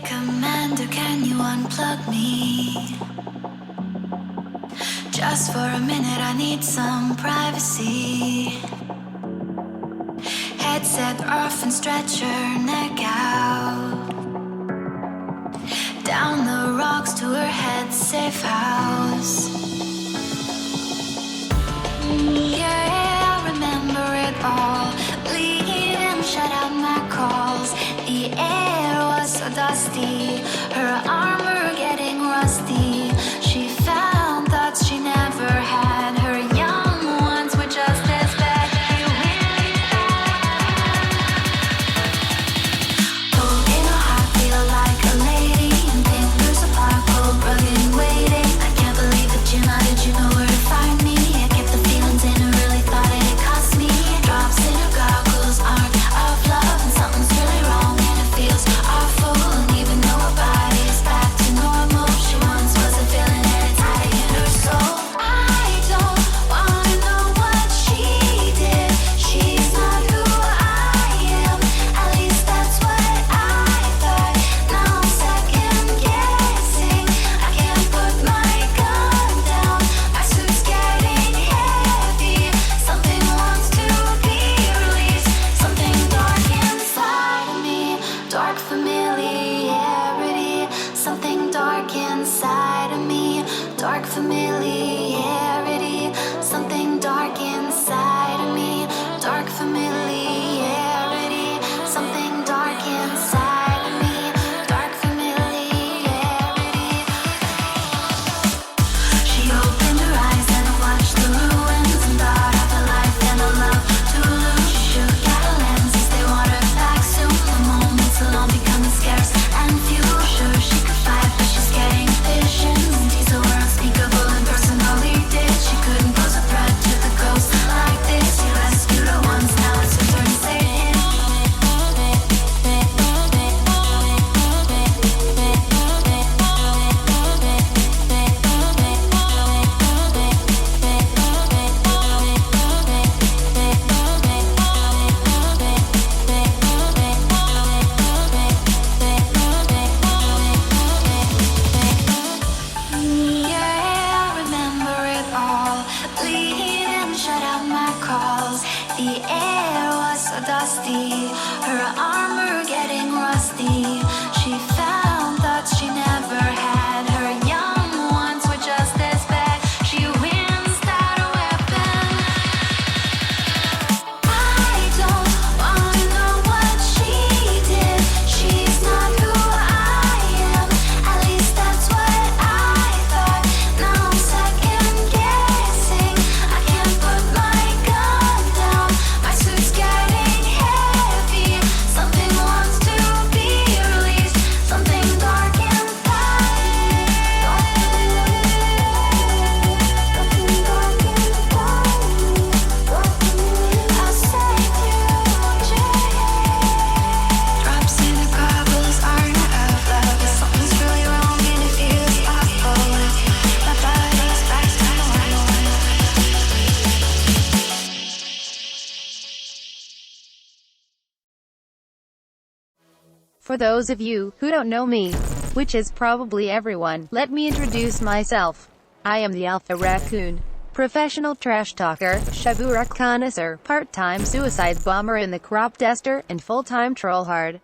Commander, can you unplug me? Just for a minute, I need some privacy. Headset off and stretch your neck out. Down the rocks to her head safe house. Yeah, I remember it all. Leave and shut out my calls. The air was so dusty, her armor getting rusty. She found thoughts she never had. Her young ones were just as bad. They really bad. Holding a heart, feel like a lady. And fingers apart, cold, rugged and waiting. I can't believe that you know, did you know where to find me? I kept the feelings in, I really thought it cost me. Drops in her goggles aren't of love, and something's really wrong and it feels awful. And even though her body's back to normal, she once wasn't feeling it, it's hiding in her soul. I don't wanna know what she did. She's not who I am. At least that's what I thought. Now I'm second guessing. I can't put my gun down. My suit's getting heavy. Something wants to be released. Something dark inside of me. Dark familiarity. Something dark inside of me. Dark familiarity. Something dark inside of me. Dark familiarity. Something dark inside of me. Dark familiarity. She opened her eyes and watched the ruins and thought of the life and the love to lose. She shook at her lenses, they want her back soon. The moments alone becoming scarce and few. Sure she could fight, but she's getting visions. And these are unspeakable and personally did. She couldn't pose a threat to the ghost like this. He rescued her once, now it's her turn to save him. Yeah, I remember it all. Leave and shut out my calls. The air was so dusty, her armor getting rusty. She found thoughts she never had. Her young ones were just as bad. She wins without a weapon. I don't wanna know what she did. She's not who I am. At least that's what I thought. Now I'm second guessing. I can't put my gun down. My suit's getting heavy. Something wants to be released. Something dark inside. Something dark inside. I'll save you, Jojee. Drops in the cobbles aren't of love. Something's really wrong and it feels awful. My body's back to normal. For those of you who don't know me, which is probably everyone, let me introduce myself. I am the Alpha Raccoon, professional trash talker, Shabura connoisseur, part-time suicide bomber in the crop duster, and full-time trollhard.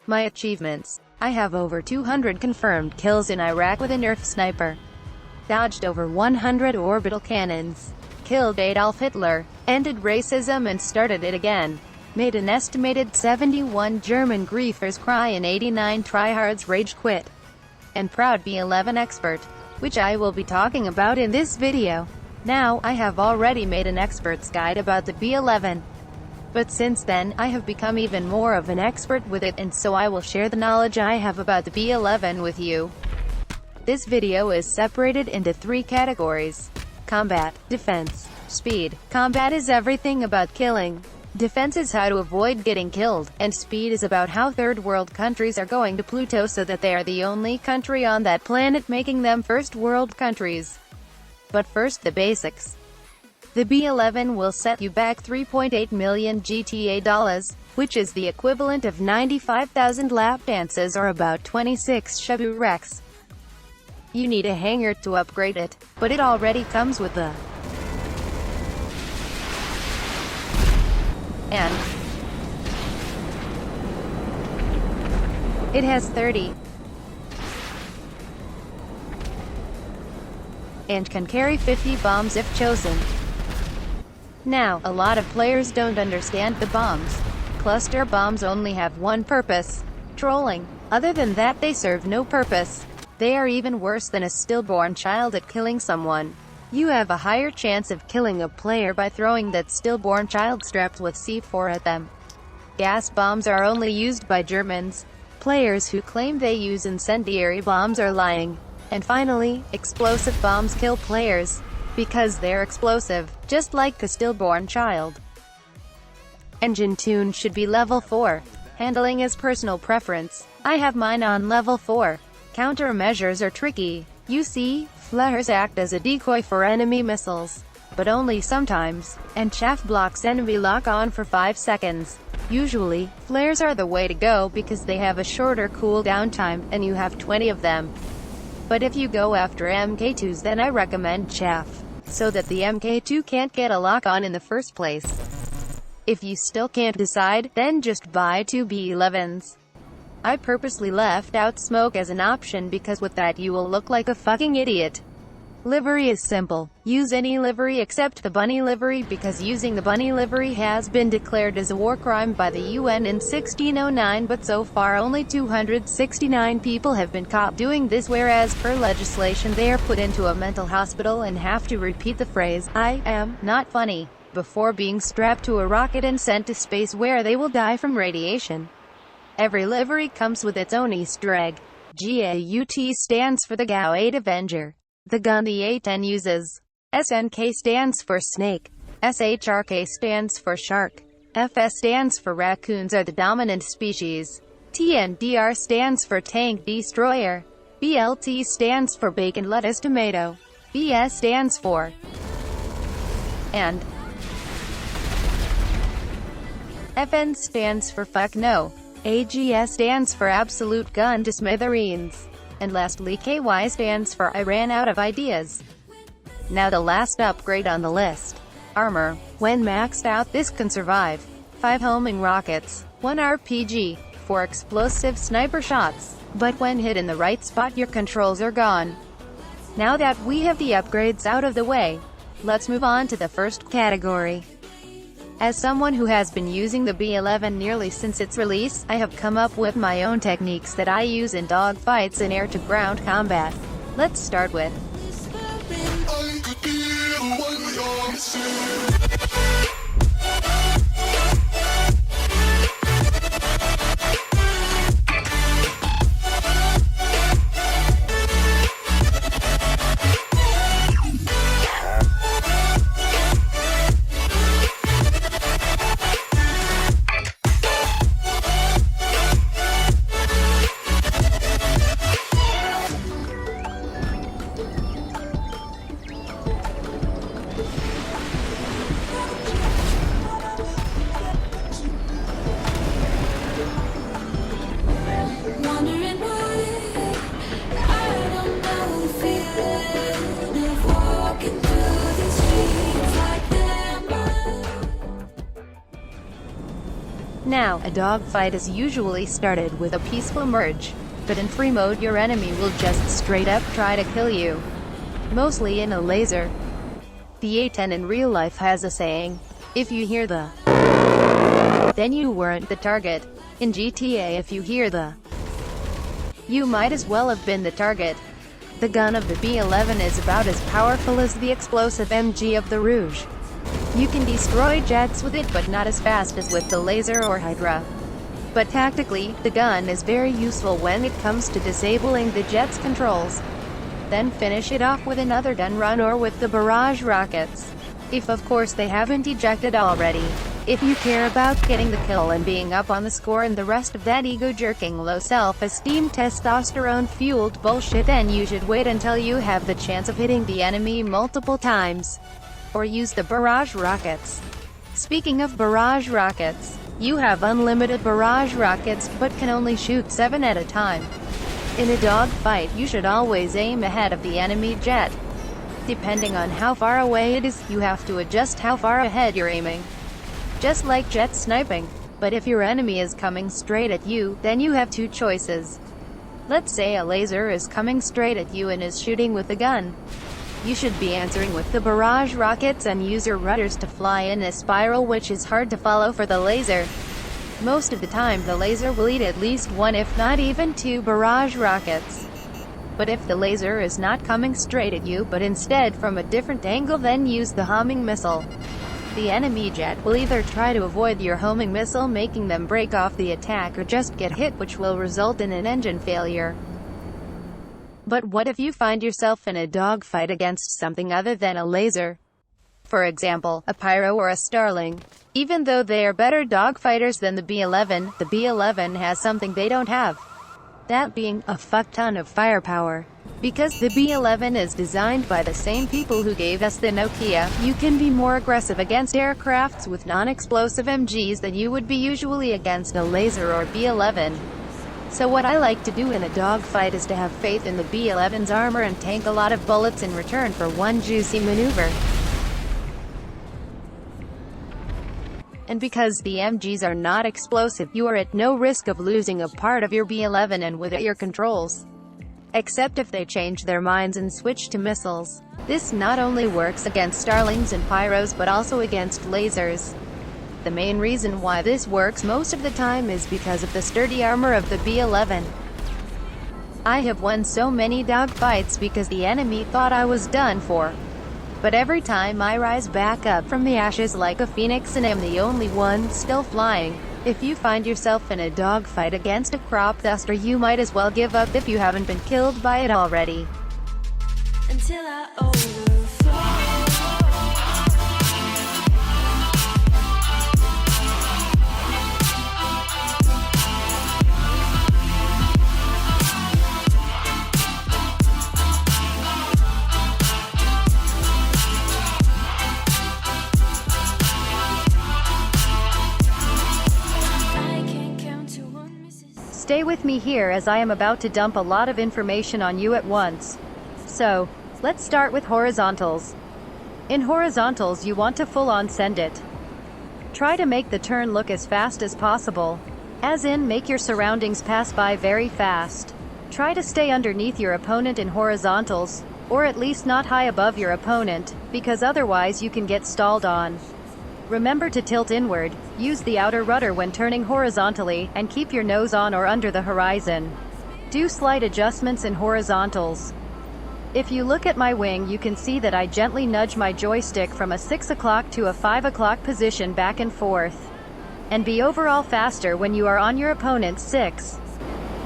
My achievements: I have over 200 confirmed kills in Iraq with a Nerf sniper, dodged over 100 orbital cannons, killed Adolf Hitler, ended racism and started it again, made an estimated 71 German griefers cry and 89 tryhards rage quit, and proud B-11 expert, which I will be talking about in this video. Now, I have already made an expert's guide about the B-11. But since then, I have become even more of an expert with it, and so I will share the knowledge I have about the B-11 with you. This video is separated into 3 categories: combat, defense, speed. Combat is everything about killing. Defense is how to avoid getting killed, and speed is about how third world countries are going to Pluto so that they are the only country on that planet, making them first world countries. But first, the basics. The B-11 will set you back 3.8 million GTA dollars, which is the equivalent of 95,000 lap dances or about 26 Shabu Rex. You need a hanger to upgrade it, but it already comes with the and it has 30 and can carry 50 bombs if chosen. Now, a lot of players don't understand the bombs. Cluster bombs only have one purpose: trolling. Other than that, they serve no purpose. They are even worse than a stillborn child at killing someone. You have a higher chance of killing a player by throwing that stillborn child strapped with C4 at them. Gas bombs are only used by Germans. Players who claim they use incendiary bombs are lying. And finally, explosive bombs kill players because they're explosive, just like a stillborn child. Engine tune should be level 4. Handling is personal preference. I have mine on level 4. Countermeasures are tricky. You see, flares act as a decoy for enemy missiles, but only sometimes, and chaff blocks enemy lock on for 5 seconds. Usually, flares are the way to go because they have a shorter cooldown time, and you have 20 of them. But if you go after MK2s, then I recommend chaff, so that the MK2 can't get a lock on in the first place. If you still can't decide, then just buy 2 B-11s. I purposely left out smoke as an option because with that you will look like a fucking idiot. Livery is simple. Use any livery except the bunny livery because using the bunny livery has been declared as a war crime by the UN in 1609, but so far only 269 people have been caught doing this, whereas per legislation they are put into a mental hospital and have to repeat the phrase, "I am not funny," before being strapped to a rocket and sent to space where they will die from radiation. Every livery comes with its own Easter egg. GAUT stands for the GAU-8 Avenger, the gun the A-10 uses. SNK stands for Snake. SHRK stands for Shark. FS stands for Raccoons are the dominant species. TNDR stands for Tank Destroyer. BLT stands for Bacon Lettuce Tomato. BS stands for and. FN stands for Fuck No. AGS stands for Absolute Gun to Smithereens. And lastly, KY stands for I ran out of ideas. Now the last upgrade on the list. Armor. When maxed out, this can survive 5 homing rockets, 1 RPG, 4 explosive sniper shots. But when hit in the right spot, your controls are gone. Now that we have the upgrades out of the way, let's move on to the first category. As someone who has been using the B-11 nearly since its release, I have come up with my own techniques that I use in dogfights and air-to-ground combat. Let's start with Now, a dogfight is usually started with a peaceful merge, but in free mode your enemy will just straight up try to kill you. Mostly in a laser. The A-10 in real life has a saying, if you hear the then you weren't the target. In GTA, if you hear the you might as well have been the target. The gun of the B-11 is about as powerful as the explosive MG of the Rouge. You can destroy jets with it, but not as fast as with the laser or Hydra. But tactically, the gun is very useful when it comes to disabling the jet's controls. Then finish it off with another gun run or with the barrage rockets. If of course they haven't ejected already. If you care about getting the kill and being up on the score and the rest of that ego-jerking, low self-esteem, testosterone-fueled bullshit, then you should wait until you have the chance of hitting the enemy multiple times. or use the barrage rockets. Speaking of barrage rockets, you have unlimited barrage rockets but can only shoot 7 at a time. In a dogfight, you should always aim ahead of the enemy jet. Depending on how far away it is, you have to adjust how far ahead you're aiming. Just like jet sniping. But if your enemy is coming straight at you, then you have two choices. Let's say a laser is coming straight at you and is shooting with a gun. You should be answering with the barrage rockets and use your rudders to fly in a spiral, which is hard to follow for the laser. Most of the time the laser will eat at least one if not even two barrage rockets. But if the laser is not coming straight at you but instead from a different angle, then use the homing missile. The enemy jet will either try to avoid your homing missile, making them break off the attack, or just get hit, which will result in an engine failure. But what if you find yourself in a dogfight against something other than a laser? For example, a pyro or a starling. Even though they are better dogfighters than the B-11, the B-11 has something they don't have. That being, a fuck ton of firepower. Because the B-11 is designed by the same people who gave us the Nokia, you can be more aggressive against aircrafts with non-explosive MGs than you would be usually against a laser or B-11. So what I like to do in a dogfight is to have faith in the B-11's armor and tank a lot of bullets in return for one juicy maneuver. And because the MGs are not explosive, you are at no risk of losing a part of your B-11 and with it your controls. Except if they change their minds and switch to missiles. This not only works against starlings and pyros but also against lasers. The main reason why this works most of the time is because of the sturdy armor of the B-11. I have won so many dogfights because the enemy thought I was done for. But every time I rise back up from the ashes like a phoenix and am the only one still flying. If you find yourself in a dogfight against a crop duster, you might as well give up if you haven't been killed by it already. Until I overflow. Stay with me here as I am about to dump a lot of information on you at once. So, let's start with horizontals. In horizontals you want to full-on send it. Try to make the turn look as fast as possible. As in, make your surroundings pass by very fast. Try to stay underneath your opponent in horizontals, or at least not high above your opponent, because otherwise you can get stalled on. Remember to tilt inward, use the outer rudder when turning horizontally, and keep your nose on or under the horizon. Do slight adjustments in horizontals. If you look at my wing, you can see that I gently nudge my joystick from a 6 o'clock to a 5 o'clock position back and forth. And be overall faster when you are on your opponent's 6.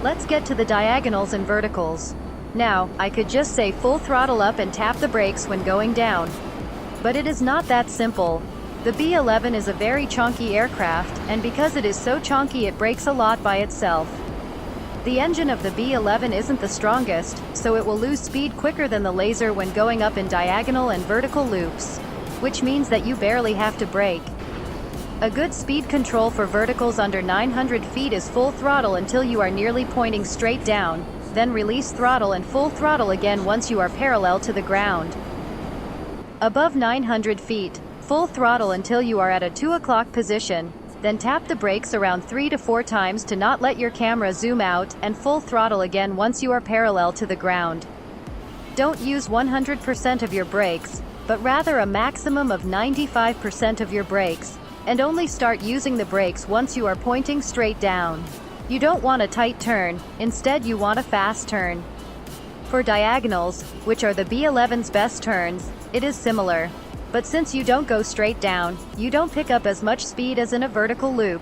Let's get to the diagonals and verticals. Now, I could just say full throttle up and tap the brakes when going down. But it is not that simple. The B-11 is a very chunky aircraft, and because it is so chunky it brakes a lot by itself. The engine of the B-11 isn't the strongest, so it will lose speed quicker than the laser when going up in diagonal and vertical loops, which means that you barely have to brake. A good speed control for verticals under 900 feet is full throttle until you are nearly pointing straight down, then release throttle and full throttle again once you are parallel to the ground. Above 900 feet, full throttle until you are at a 2 o'clock position, then tap the brakes around 3 to 4 times to not let your camera zoom out, and full throttle again once you are parallel to the ground. Don't use 100% of your brakes, but rather a maximum of 95% of your brakes, and only start using the brakes once you are pointing straight down. You don't want a tight turn, instead you want a fast turn. For diagonals, which are the B-11's best turns, it is similar. But since you don't go straight down, you don't pick up as much speed as in a vertical loop.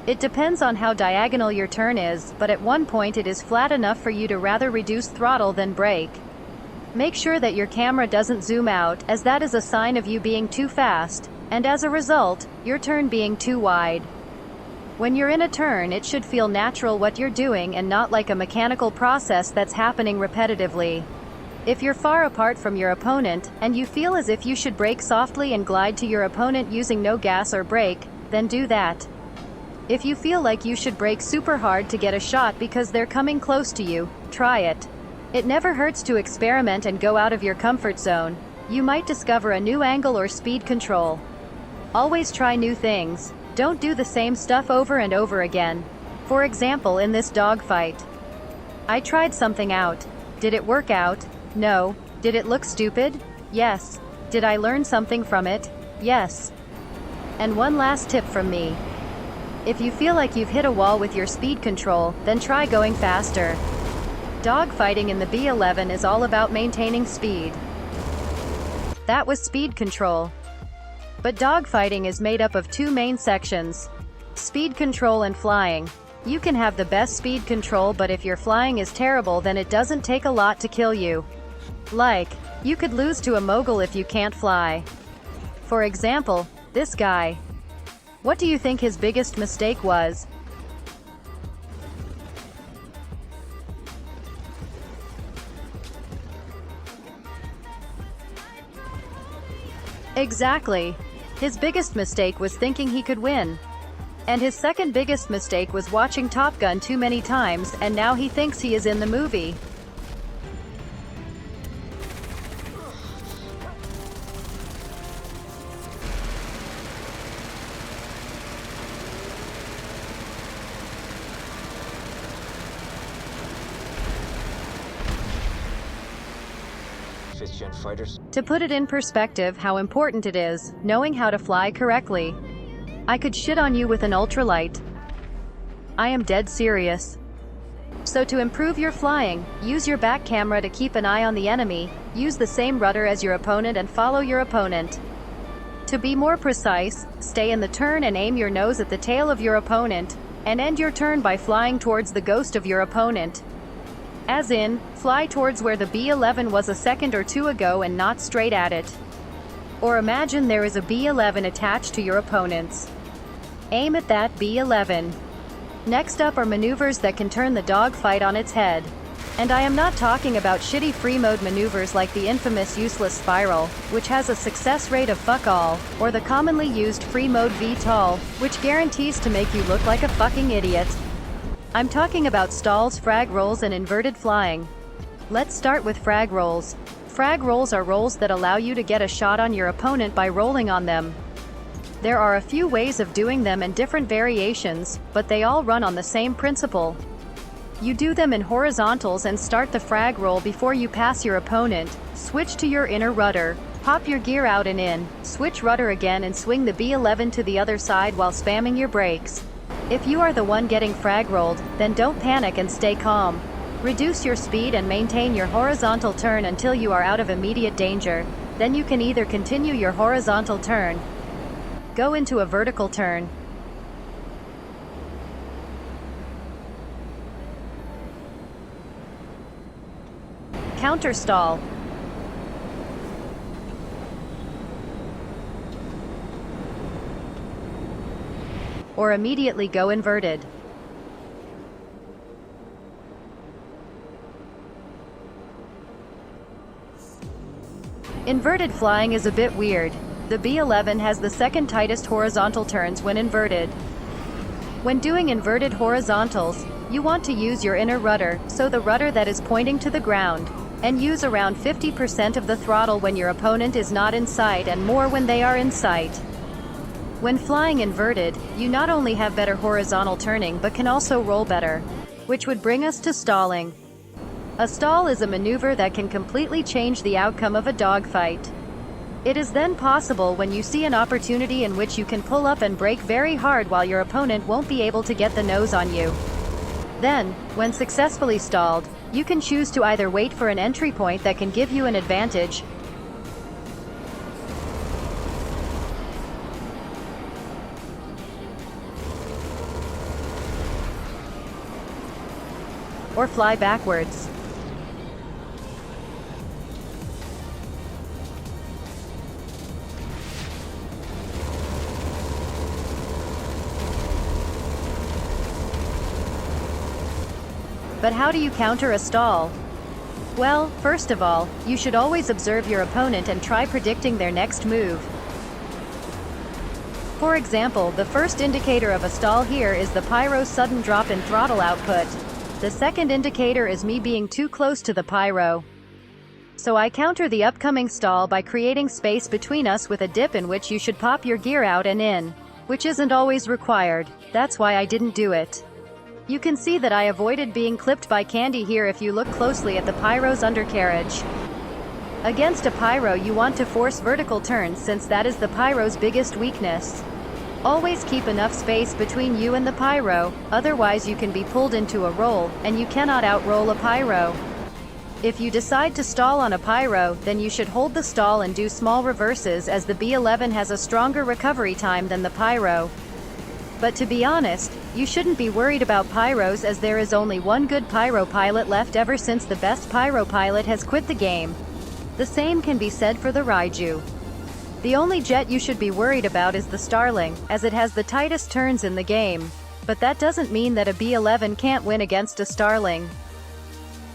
It depends on how diagonal your turn is, but at one point it is flat enough for you to rather reduce throttle than brake. Make sure that your camera doesn't zoom out, as that is a sign of you being too fast, and as a result, your turn being too wide. When you're in a turn, it should feel natural what you're doing and not like a mechanical process that's happening repetitively. If you're far apart from your opponent, and you feel as if you should brake softly and glide to your opponent using no gas or brake, then do that. If you feel like you should brake super hard to get a shot because they're coming close to you, try it. It never hurts to experiment and go out of your comfort zone. You might discover a new angle or speed control. Always try new things. Don't do the same stuff over and over again. For example, in this dogfight, I tried something out. Did it work out? No. Did it look stupid? Yes. Did I learn something from it? Yes. And one last tip from me. If you feel like you've hit a wall with your speed control, then try going faster. Dogfighting in the B-11 is all about maintaining speed. That was speed control. But dogfighting is made up of two main sections: speed control and flying. You can have the best speed control, but if your flying is terrible, then it doesn't take a lot to kill you. Like, you could lose to a mogul if you can't fly. For example, this guy. What do you think his biggest mistake was? Exactly. His biggest mistake was thinking he could win. And his second biggest mistake was watching Top Gun too many times, and now he thinks he is in the movie. Fighters. To put it in perspective how important it is, knowing how to fly correctly. I could shit on you with an ultralight. I am dead serious. So to improve your flying, use your back camera to keep an eye on the enemy, use the same rudder as your opponent and follow your opponent. To be more precise, stay in the turn and aim your nose at the tail of your opponent, and end your turn by flying towards the ghost of your opponent. As in, fly towards where the B-11 was a second or two ago and not straight at it. Or imagine there is a B-11 attached to your opponent's. Aim at that B-11. Next up are maneuvers that can turn the dogfight on its head. And I am not talking about shitty free mode maneuvers like the infamous useless spiral, which has a success rate of fuck all, or the commonly used free mode VTOL, which guarantees to make you look like a fucking idiot. I'm talking about stalls, frag rolls, and inverted flying. Let's start with frag rolls. Frag rolls are rolls that allow you to get a shot on your opponent by rolling on them. There are a few ways of doing them and different variations, but they all run on the same principle. You do them in horizontals and start the frag roll before you pass your opponent, switch to your inner rudder, pop your gear out and in, switch rudder again and swing the B-11 to the other side while spamming your brakes. If you are the one getting frag rolled, then don't panic and stay calm. Reduce your speed and maintain your horizontal turn until you are out of immediate danger. Then you can either continue your horizontal turn, go into a vertical turn, counter stall, or immediately go inverted. Inverted flying is a bit weird. The B-11 has the second tightest horizontal turns when inverted. When doing inverted horizontals, you want to use your inner rudder, so the rudder that is pointing to the ground, and use around 50% of the throttle when your opponent is not in sight and more when they are in sight. When flying inverted, you not only have better horizontal turning but can also roll better. Which would bring us to stalling. A stall is a maneuver that can completely change the outcome of a dogfight. It is then possible when you see an opportunity in which you can pull up and brake very hard while your opponent won't be able to get the nose on you. Then, when successfully stalled, you can choose to either wait for an entry point that can give you an advantage, or fly backwards. But how do you counter a stall? Well, first of all, you should always observe your opponent and try predicting their next move. For example, the first indicator of a stall here is the pyro's sudden drop in throttle output. The second indicator is me being too close to the pyro. So I counter the upcoming stall by creating space between us with a dip in which you should pop your gear out and in. Which isn't always required. That's why I didn't do it. You can see that I avoided being clipped by Candy here if you look closely at the pyro's undercarriage. Against a pyro you want to force vertical turns since that is the pyro's biggest weakness. Always keep enough space between you and the pyro, otherwise you can be pulled into a roll, and you cannot outroll a pyro. If you decide to stall on a pyro, then you should hold the stall and do small reverses as the B-11 has a stronger recovery time than the pyro. But to be honest, you shouldn't be worried about pyros as there is only one good pyro pilot left ever since the best pyro pilot has quit the game. The same can be said for the Raiju. The only jet you should be worried about is the Starling, as it has the tightest turns in the game. But that doesn't mean that a B-11 can't win against a Starling.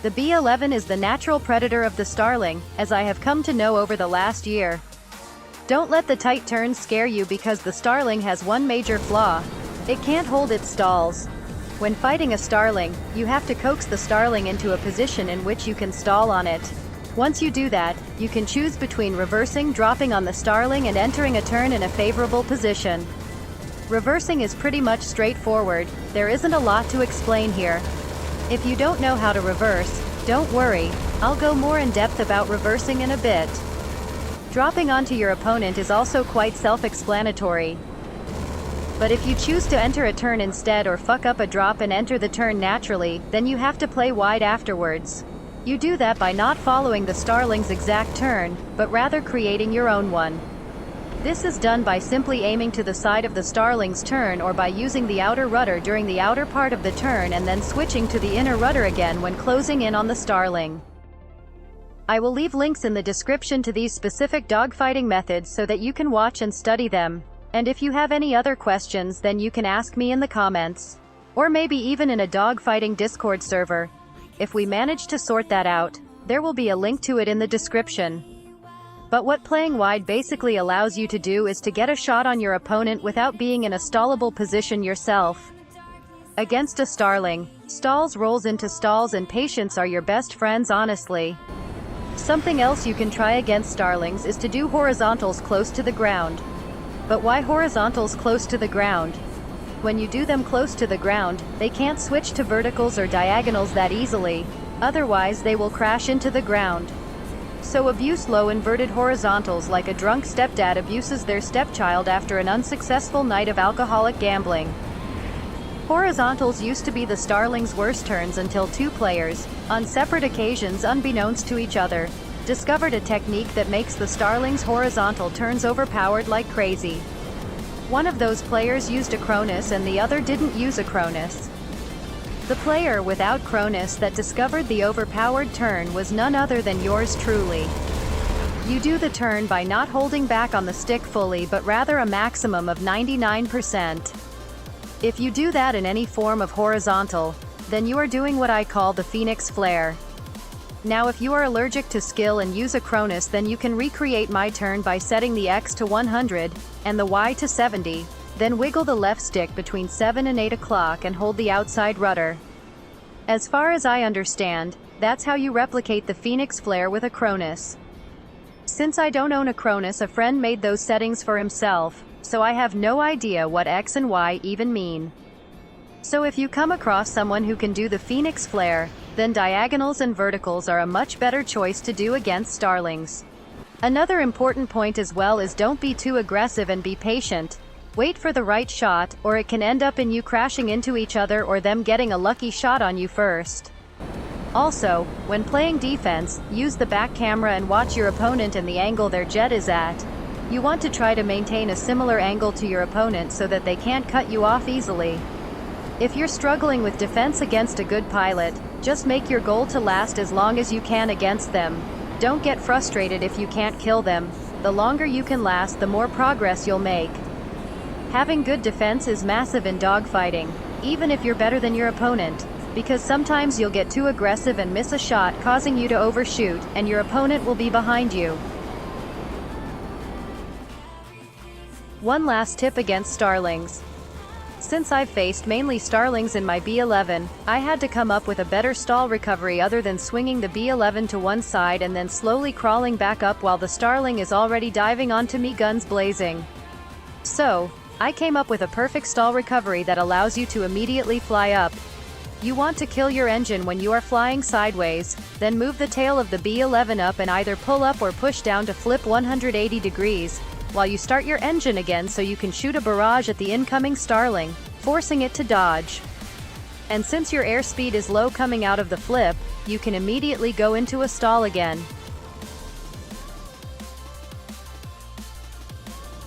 The B-11 is the natural predator of the Starling, as I have come to know over the last year. Don't let the tight turns scare you because the Starling has one major flaw. It can't hold its stalls. When fighting a Starling, you have to coax the Starling into a position in which you can stall on it. Once you do that, you can choose between reversing, dropping on the Starling and entering a turn in a favorable position. Reversing is pretty much straightforward, there isn't a lot to explain here. If you don't know how to reverse, don't worry, I'll go more in depth about reversing in a bit. Dropping onto your opponent is also quite self-explanatory. But if you choose to enter a turn instead or fuck up a drop and enter the turn naturally, then you have to play wide afterwards. You do that by not following the Starling's exact turn, but rather creating your own one. This is done by simply aiming to the side of the Starling's turn or by using the outer rudder during the outer part of the turn and then switching to the inner rudder again when closing in on the Starling. I will leave links in the description to these specific dogfighting methods so that you can watch and study them. And if you have any other questions then you can ask me in the comments. Or maybe even in a dogfighting Discord server. If we manage to sort that out, there will be a link to it in the description. But what playing wide basically allows you to do is to get a shot on your opponent without being in a stallable position yourself. Against a Starling, stalls rolls into stalls and patience are your best friends honestly. Something else you can try against Starlings is to do horizontals close to the ground. But why horizontals close to the ground? When you do them close to the ground, they can't switch to verticals or diagonals that easily, otherwise they will crash into the ground. So abuse low inverted horizontals like a drunk stepdad abuses their stepchild after an unsuccessful night of alcoholic gambling. Horizontals used to be the Starling's worst turns until two players, on separate occasions unbeknownst to each other, discovered a technique that makes the Starling's horizontal turns overpowered like crazy. One of those players used a Cronus and the other didn't use a Cronus. The player without Cronus that discovered the overpowered turn was none other than yours truly. You do the turn by not holding back on the stick fully but rather a maximum of 99%. If you do that in any form of horizontal, then you are doing what I call the Phoenix Flare. Now if you are allergic to skill and use a Cronus then you can recreate my turn by setting the X to 100, and the Y to 70, then wiggle the left stick between 7 and 8 o'clock and hold the outside rudder. As far as I understand, that's how you replicate the Phoenix Flare with a Cronus. Since I don't own a Cronus, a friend made those settings for himself, so I have no idea what X and Y even mean. So if you come across someone who can do the Phoenix Flare, then diagonals and verticals are a much better choice to do against Starlings. Another important point as well is don't be too aggressive and be patient. Wait for the right shot, or it can end up in you crashing into each other or them getting a lucky shot on you first. Also, when playing defense, use the back camera and watch your opponent and the angle their jet is at. You want to try to maintain a similar angle to your opponent so that they can't cut you off easily. If you're struggling with defense against a good pilot, just make your goal to last as long as you can against them. Don't get frustrated if you can't kill them. The longer you can last, the more progress you'll make. Having good defense is massive in dogfighting. Even if you're better than your opponent, because sometimes you'll get too aggressive and miss a shot, causing you to overshoot, and your opponent will be behind you. One last tip against starlings. Since I've faced mainly starlings in my B-11, I had to come up with a better stall recovery other than swinging the B-11 to one side and then slowly crawling back up while the starling is already diving onto me, guns blazing. So, I came up with a perfect stall recovery that allows you to immediately fly up. You want to kill your engine when you are flying sideways, then move the tail of the B-11 up and either pull up or push down to flip 180 degrees, while you start your engine again so you can shoot a barrage at the incoming starling, forcing it to dodge. And since your airspeed is low coming out of the flip, you can immediately go into a stall again.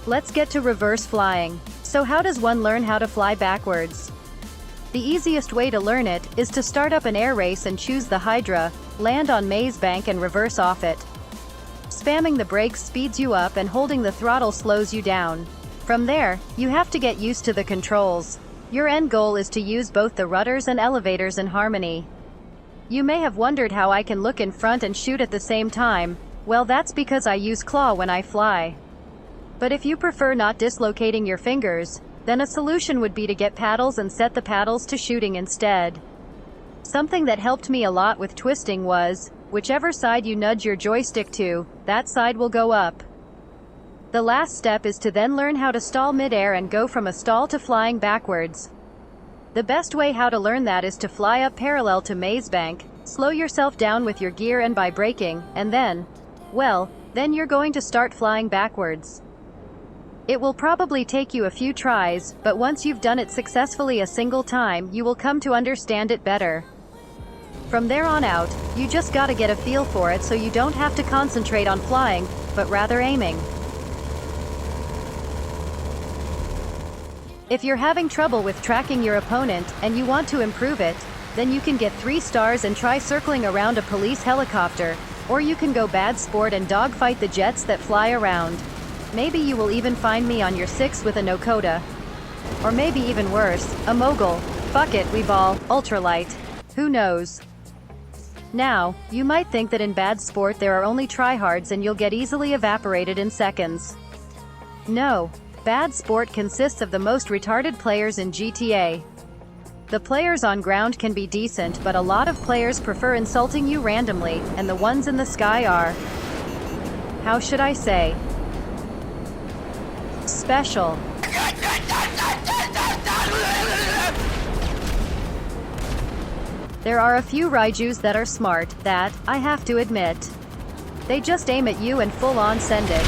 Let's get to reverse flying. So how does one learn how to fly backwards? The easiest way to learn it is to start up an air race and choose the Hydra, land on maze bank and reverse off it. Spamming the brakes speeds you up and holding the throttle slows you down. From there, you have to get used to the controls. Your end goal is to use both the rudders and elevators in harmony. You may have wondered how I can look in front and shoot at the same time. Well, that's because I use claw when I fly. But if you prefer not dislocating your fingers, then a solution would be to get paddles and set the paddles to shooting instead. Something that helped me a lot with twisting was, whichever side you nudge your joystick to, that side will go up. The last step is to then learn how to stall mid-air and go from a stall to flying backwards. The best way how to learn that is to fly up parallel to maze bank, slow yourself down with your gear and by braking, and then, well, then you're going to start flying backwards. It will probably take you a few tries, but once you've done it successfully a single time, you will come to understand it better. From there on out, you just gotta get a feel for it so you don't have to concentrate on flying, but rather aiming. If you're having trouble with tracking your opponent, and you want to improve it, then you can get 3 stars and try circling around a police helicopter, or you can go bad sport and dogfight the jets that fly around. Maybe you will even find me on your 6 with a Nokoda. Or maybe even worse, a mogul. Fuck it, we ball, ultralight. Who knows? Now, you might think that in bad sport there are only tryhards and you'll get easily evaporated in seconds. No. Bad sport consists of the most retarded players in GTA. The players on ground can be decent, but a lot of players prefer insulting you randomly, and the ones in the sky are, how should I say, special. There are a few Raijus that are smart, that, I have to admit. They just aim at you and full-on send it.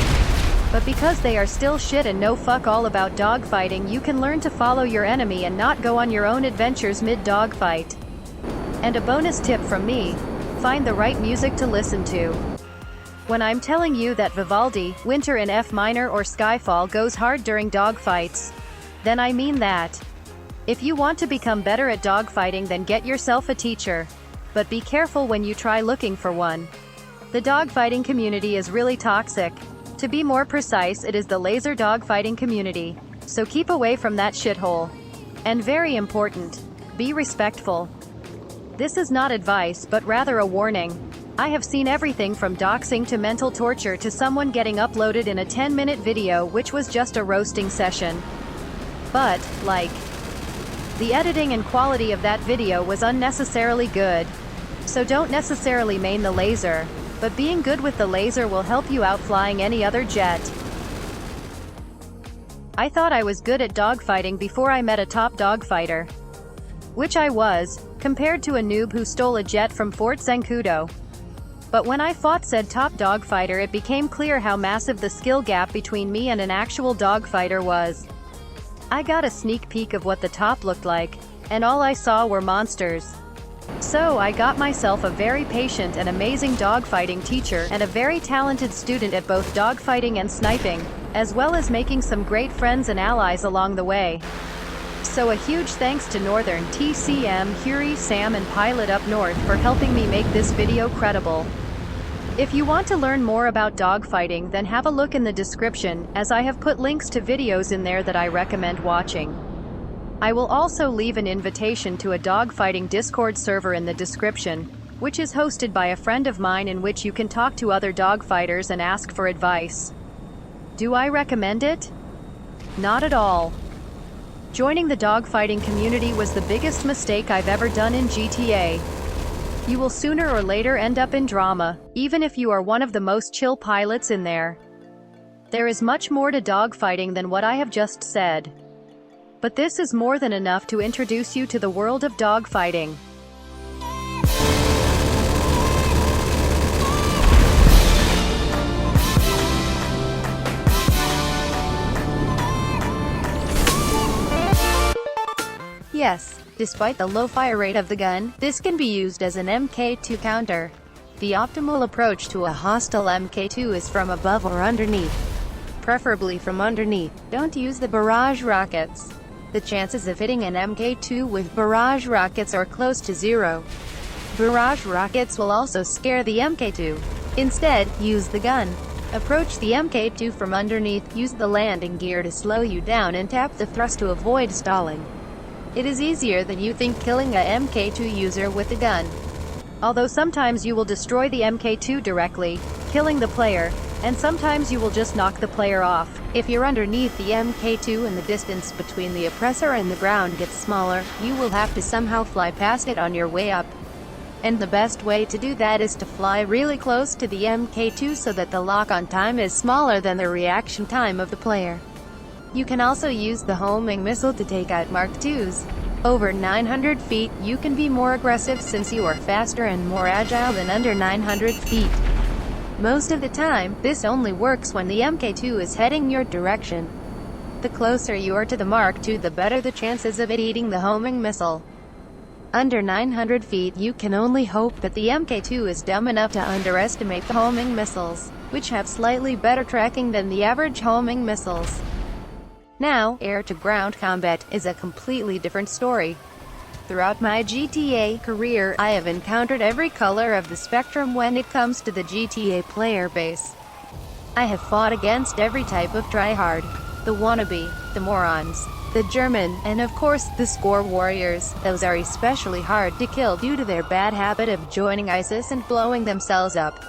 But because they are still shit and know fuck all about dogfighting, you can learn to follow your enemy and not go on your own adventures mid-dogfight. And a bonus tip from me, find the right music to listen to. When I'm telling you that Vivaldi, Winter in F minor or Skyfall goes hard during dogfights, then I mean that. If you want to become better at dogfighting, then get yourself a teacher. But be careful when you try looking for one. The dogfighting community is really toxic. To be more precise, it is the laser dogfighting community. So keep away from that shithole. And very important, be respectful. This is not advice, but rather a warning. I have seen everything from doxing to mental torture to someone getting uploaded in a 10-minute video which was just a roasting session. But, like, the editing and quality of that video was unnecessarily good. So don't necessarily main the laser, but being good with the laser will help you out flying any other jet. I thought I was good at dogfighting before I met a top dogfighter. Which I was, compared to a noob who stole a jet from Fort Zancudo. But when I fought said top dogfighter, it became clear how massive the skill gap between me and an actual dogfighter was. I got a sneak peek of what the top looked like, and all I saw were monsters. So I got myself a very patient and amazing dogfighting teacher and a very talented student at both dogfighting and sniping, as well as making some great friends and allies along the way. So a huge thanks to Northern TCM, Huri, Sam and Pilot up north for helping me make this video credible. If you want to learn more about dogfighting, then have a look in the description, as I have put links to videos in there that I recommend watching. I will also leave an invitation to a dogfighting Discord server in the description, which is hosted by a friend of mine, in which you can talk to other dogfighters and ask for advice. Do I recommend it? Not at all. Joining the dogfighting community was the biggest mistake I've ever done in GTA. You will sooner or later end up in drama, even if you are one of the most chill pilots in there. There is much more to dogfighting than what I have just said. But this is more than enough to introduce you to the world of dogfighting. Yes, despite the low fire rate of the gun, this can be used as an MK2 counter. The optimal approach to a hostile MK2 is from above or underneath. Preferably from underneath. Don't use the barrage rockets. The chances of hitting an MK2 with barrage rockets are close to zero. Barrage rockets will also scare the MK2. Instead, use the gun. Approach the MK2 from underneath, use the landing gear to slow you down, and tap the thrust to avoid stalling. It is easier than you think killing a MK2 user with a gun. Although sometimes you will destroy the MK2 directly, killing the player, and sometimes you will just knock the player off. If you're underneath the MK2 and the distance between the oppressor and the ground gets smaller, you will have to somehow fly past it on your way up. And the best way to do that is to fly really close to the MK2 so that the lock-on time is smaller than the reaction time of the player. You can also use the homing missile to take out Mark IIs. Over 900 feet, you can be more aggressive since you are faster and more agile than under 900 feet. Most of the time, this only works when the MK2 is heading your direction. The closer you are to the Mark II, the better the chances of it eating the homing missile. Under 900 feet, you can only hope that the MK2 is dumb enough to underestimate the homing missiles, which have slightly better tracking than the average homing missiles. Now, air-to-ground combat is a completely different story. Throughout my GTA career, I have encountered every color of the spectrum when it comes to the GTA player base. I have fought against every type of tryhard. The wannabe, the morons, the German, and of course, the score warriors. Those are especially hard to kill due to their bad habit of joining ISIS and blowing themselves up.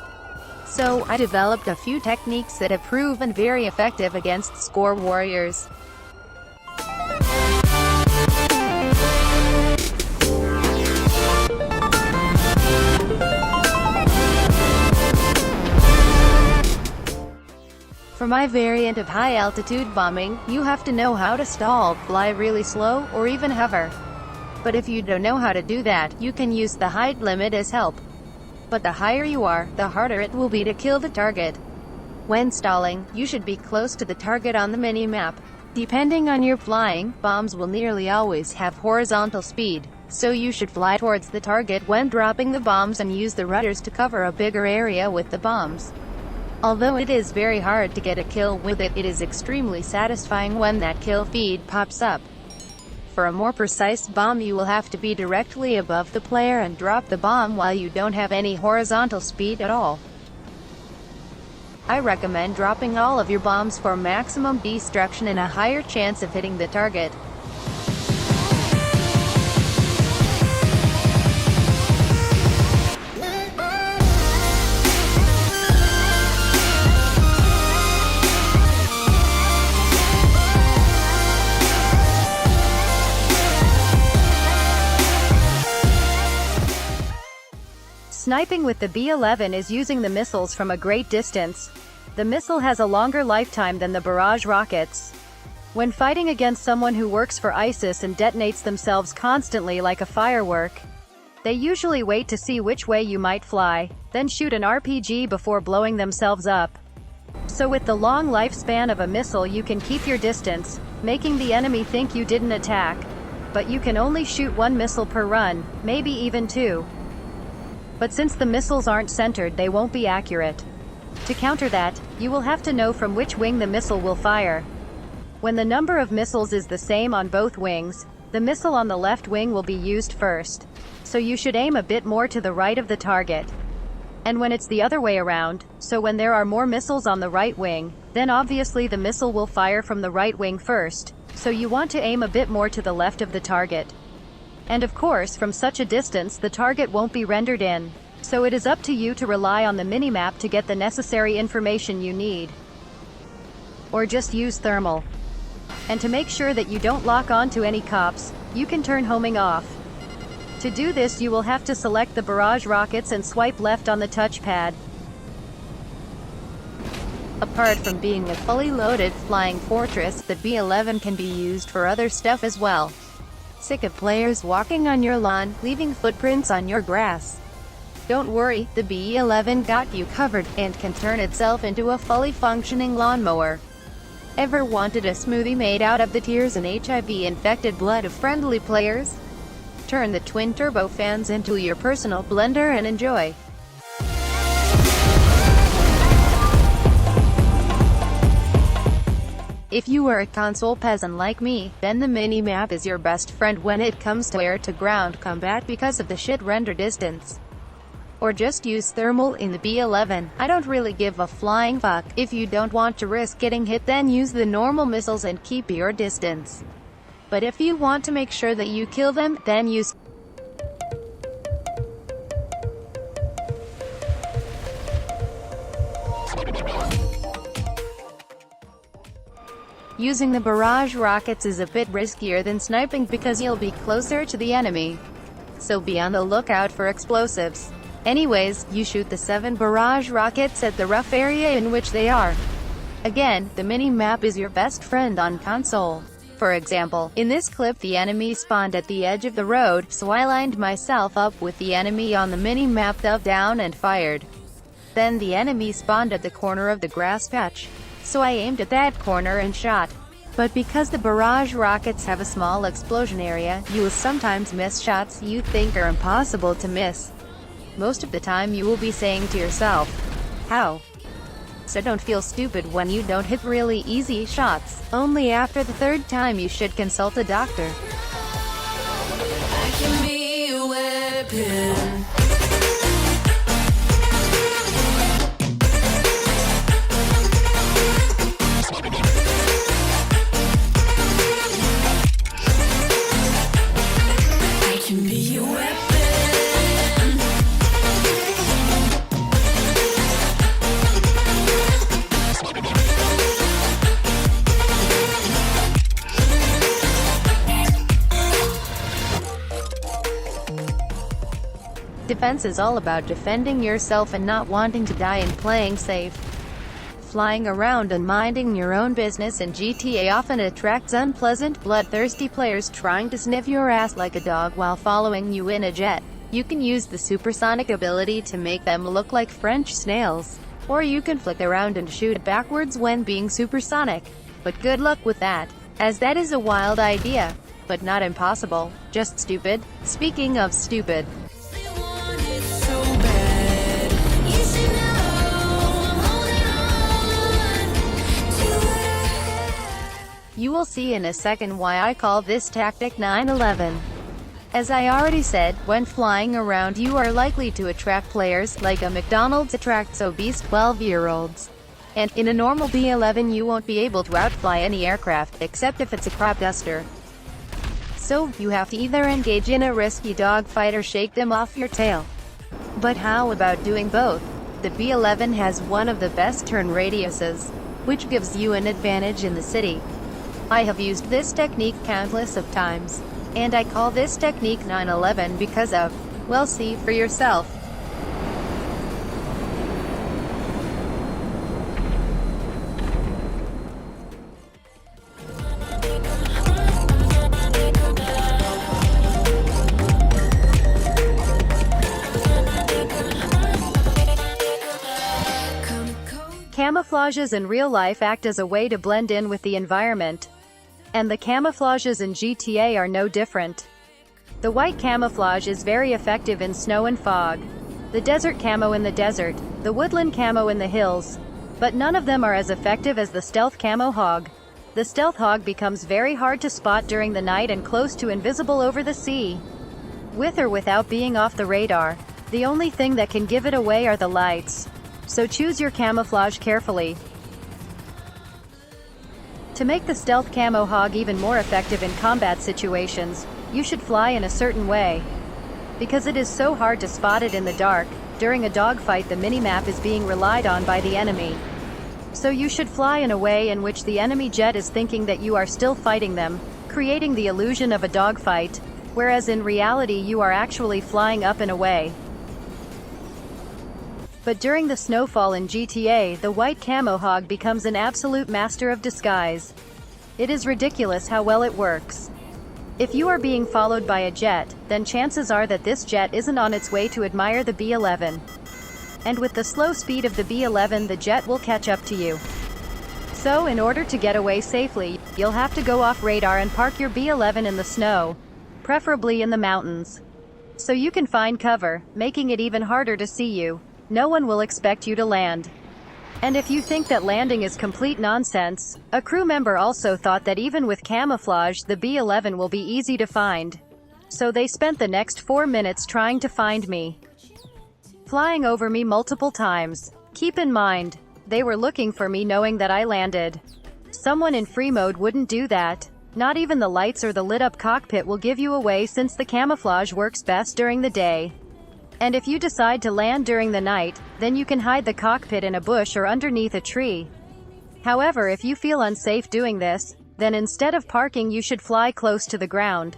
So, I developed a few techniques that have proven very effective against score warriors. For my variant of high-altitude bombing, you have to know how to stall, fly really slow, or even hover. But if you don't know how to do that, you can use the height limit as help. But the higher you are, the harder it will be to kill the target. When stalling, you should be close to the target on the mini-map. Depending on your flying, bombs will nearly always have horizontal speed, so you should fly towards the target when dropping the bombs and use the rudders to cover a bigger area with the bombs. Although it is very hard to get a kill with it, it is extremely satisfying when that kill feed pops up. For a more precise bomb, you will have to be directly above the player and drop the bomb while you don't have any horizontal speed at all. I recommend dropping all of your bombs for maximum destruction and a higher chance of hitting the target. Sniping with the B-11 is using the missiles from a great distance. The missile has a longer lifetime than the barrage rockets. When fighting against someone who works for ISIS and detonates themselves constantly like a firework, they usually wait to see which way you might fly, then shoot an RPG before blowing themselves up. So with the long lifespan of a missile, you can keep your distance, making the enemy think you didn't attack. But you can only shoot one missile per run, maybe even two. But since the missiles aren't centered, they won't be accurate. To counter that, you will have to know from which wing the missile will fire. When the number of missiles is the same on both wings, the missile on the left wing will be used first. So you should aim a bit more to the right of the target. And when it's the other way around, so when there are more missiles on the right wing, then obviously the missile will fire from the right wing first. so you want to aim a bit more to the left of the target. And of course, from such a distance the target won't be rendered in. So it is up to you to rely on the minimap to get the necessary information you need. Or just use thermal. And to make sure that you don't lock on to any cops, you can turn homing off. To do this you will have to select the barrage rockets and swipe left on the touchpad. Apart from being a fully loaded flying fortress, the B-11 can be used for other stuff as well. Sick of players walking on your lawn, leaving footprints on your grass? Don't worry, the B-11 got you covered, and can turn itself into a fully functioning lawnmower. Ever wanted a smoothie made out of the tears and HIV-infected blood of friendly players? Turn the twin-turbo fans into your personal blender and enjoy. If you are a console peasant like me, then the mini-map is your best friend when it comes to air-to-ground combat because of the shit render distance. Or just use thermal in the B-11. I don't really give a flying fuck. If you don't want to risk getting hit, then use the normal missiles and keep your distance. But if you want to make sure that you kill them, then use using the barrage rockets is a bit riskier than sniping because you'll be closer to the enemy. So be on the lookout for explosives. Anyways, you shoot the 7 barrage rockets at the rough area in which they are. Again, the mini-map is your best friend on console. For example, in this clip the enemy spawned at the edge of the road, so I lined myself up with the enemy on the mini-map, dove down and fired. Then the enemy spawned at the corner of the grass patch, so I aimed at that corner and shot. But because the barrage rockets have a small explosion area, you will sometimes miss shots you think are impossible to miss. Most of the time you will be saying to yourself, how? So don't feel stupid when you don't hit really easy shots. Only after the 3rd time you should consult a doctor. I can be a weapon. I can be a weapon. Defense is all about defending yourself and not wanting to die and playing safe. Flying around and minding your own business in GTA often attracts unpleasant, bloodthirsty players trying to sniff your ass like a dog while following you in a jet. You can use the Supersonic ability to make them look like French snails. Or you can flick around and shoot backwards when being supersonic. But good luck with that, as that is a wild idea. But not impossible, just stupid. Speaking of stupid, you will see in a second why I call this tactic 9/11. As I already said, when flying around you are likely to attract players, like a McDonald's attracts obese 12-year-olds. And, in a normal B-11 you won't be able to outfly any aircraft, except if it's a crop duster. So, you have to either engage in a risky dogfight or shake them off your tail. But how about doing both? The B-11 has one of the best turn radiuses, which gives you an advantage in the city. I have used this technique countless of times, and I call this technique 9/11 because of, well, see for yourself. Camouflages in real life act as a way to blend in with the environment. And the camouflages in GTA are no different. The white camouflage is very effective in snow and fog. The desert camo in the desert, the woodland camo in the hills. But none of them are as effective as the stealth camo hog. The stealth hog becomes very hard to spot during the night and close to invisible over the sea. With or without being off the radar, the only thing that can give it away are the lights. So choose your camouflage carefully. To make the stealth camo hog even more effective in combat situations, you should fly in a certain way. Because it is so hard to spot it in the dark, during a dogfight the minimap is being relied on by the enemy. So you should fly in a way in which the enemy jet is thinking that you are still fighting them, creating the illusion of a dogfight, whereas in reality you are actually flying up and away. But during the snowfall in GTA, the white camo hog becomes an absolute master of disguise. It is ridiculous how well it works. If you are being followed by a jet, then chances are that this jet isn't on its way to admire the B-11. And with the slow speed of the B-11, the jet will catch up to you. So in order to get away safely, you'll have to go off radar and park your B-11 in the snow, preferably in the mountains. So you can find cover, making it even harder to see you. No one will expect you to land. And if you think that landing is complete nonsense, a crew member also thought that even with camouflage the B-11 will be easy to find. So they spent the next 4 minutes trying to find me, flying over me multiple times. Keep in mind, they were looking for me knowing that I landed. Someone in free mode wouldn't do that. Not even the lights or the lit up cockpit will give you away since the camouflage works best during the day. And if you decide to land during the night, then you can hide the cockpit in a bush or underneath a tree. However, if you feel unsafe doing this, then instead of parking you should fly close to the ground.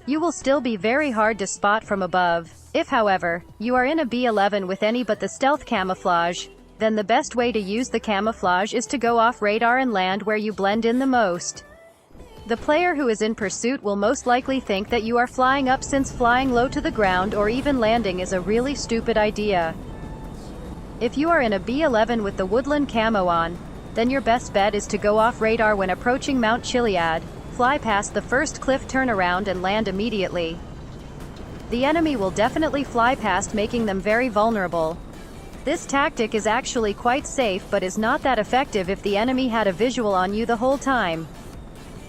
You will still be very hard to spot from above. If, however, you are in a B-11 with any but the stealth camouflage, then the best way to use the camouflage is to go off radar and land where you blend in the most. The player who is in pursuit will most likely think that you are flying up, since flying low to the ground or even landing is a really stupid idea. If you are in a B-11 with the woodland camo on, then your best bet is to go off radar when approaching Mount Chiliad, fly past the first cliff turnaround and land immediately. The enemy will definitely fly past, making them very vulnerable. This tactic is actually quite safe but is not that effective if the enemy had a visual on you the whole time.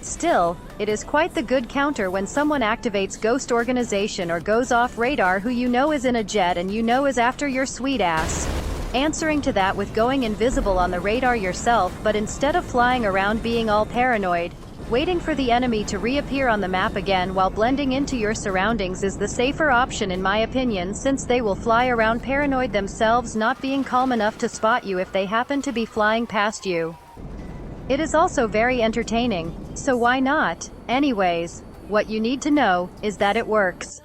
Still, it is quite the good counter when someone activates Ghost Organization or goes off radar who you know is in a jet and you know is after your sweet ass. Answering to that with going invisible on the radar yourself, but instead of flying around being all paranoid, waiting for the enemy to reappear on the map again while blending into your surroundings is the safer option in my opinion, since they will fly around paranoid themselves, not being calm enough to spot you if they happen to be flying past you. It is also very entertaining, so why not? Anyways, what you need to know is that it works.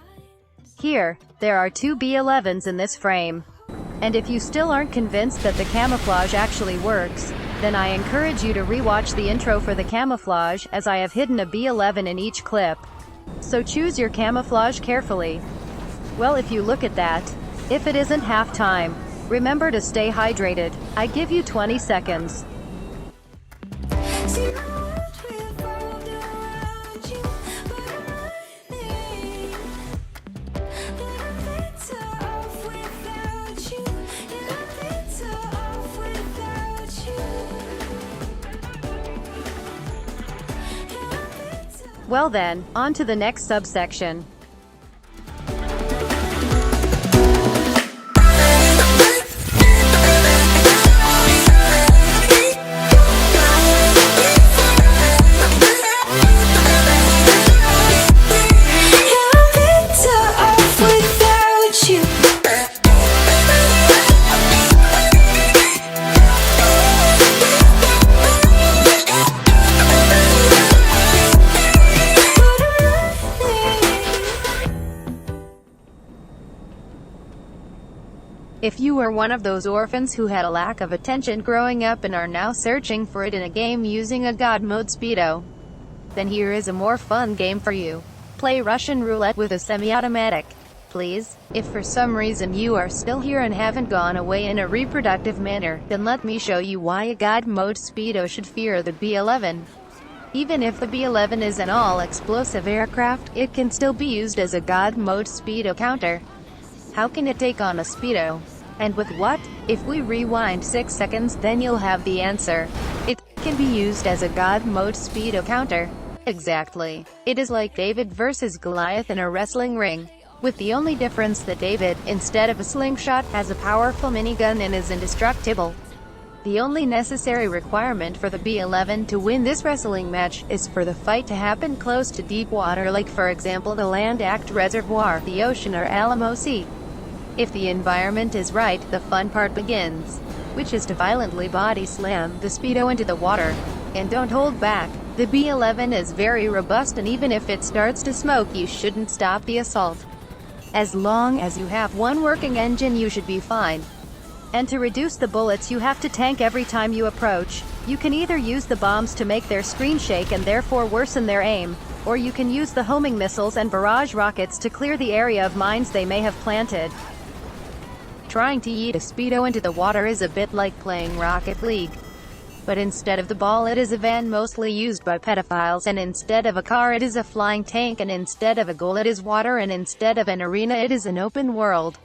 Here, there are 2 B-11s in this frame. And if you still aren't convinced that the camouflage actually works, then I encourage you to rewatch the intro for the camouflage, as I have hidden a B-11 in each clip. So choose your camouflage carefully. Well, if you look at that, if it isn't half time, remember to stay hydrated. I give you 20 seconds. Well then, on to the next subsection. If you are one of those orphans who had a lack of attention growing up and are now searching for it in a game using a God mode speedo, then here is a more fun game for you. Play Russian roulette with a semi-automatic, please. If for some reason you are still here and haven't gone away in a reproductive manner, then let me show you why a God mode speedo should fear the B-11. Even if the B-11 is an all-explosive aircraft, it can still be used as a God mode speedo counter. How can it take on a speedo? And with what? If we rewind 6 seconds, then you'll have the answer. It can be used as a God mode speedo counter. Exactly. It is like David versus Goliath in a wrestling ring, with the only difference that David, instead of a slingshot, has a powerful minigun and is indestructible. The only necessary requirement for the B-11 to win this wrestling match is for the fight to happen close to deep water, like for example the Land Act Reservoir, the ocean, or Alamo Sea. If the environment is right, the fun part begins, which is to violently body slam the Speedo into the water. And don't hold back. The B-11 is very robust, and even if it starts to smoke, you shouldn't stop the assault. As long as you have one working engine, you should be fine. And to reduce the bullets you have to tank every time you approach, you can either use the bombs to make their screen shake and therefore worsen their aim, or you can use the homing missiles and barrage rockets to clear the area of mines they may have planted. Trying to yeet a Speedo into the water is a bit like playing Rocket League. But instead of the ball it is a van mostly used by pedophiles, and instead of a car it is a flying tank, and instead of a goal it is water, and instead of an arena it is an open world.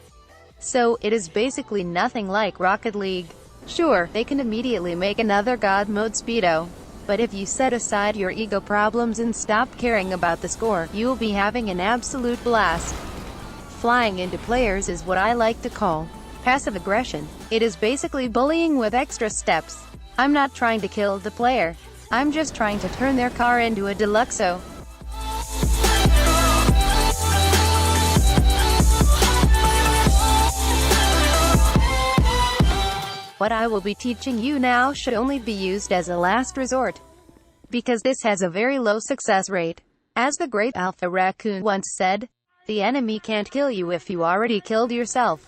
So, it is basically nothing like Rocket League. Sure, they can immediately make another God Mode Speedo. But if you set aside your ego problems and stop caring about the score, you'll be having an absolute blast. Flying into players is what I like to call passive aggression. It is basically bullying with extra steps. I'm not trying to kill the player. I'm just trying to turn their car into a Deluxo. What I will be teaching you now should only be used as a last resort, because this has a very low success rate. As the great Alpha Raccoon once said, the enemy can't kill you if you already killed yourself.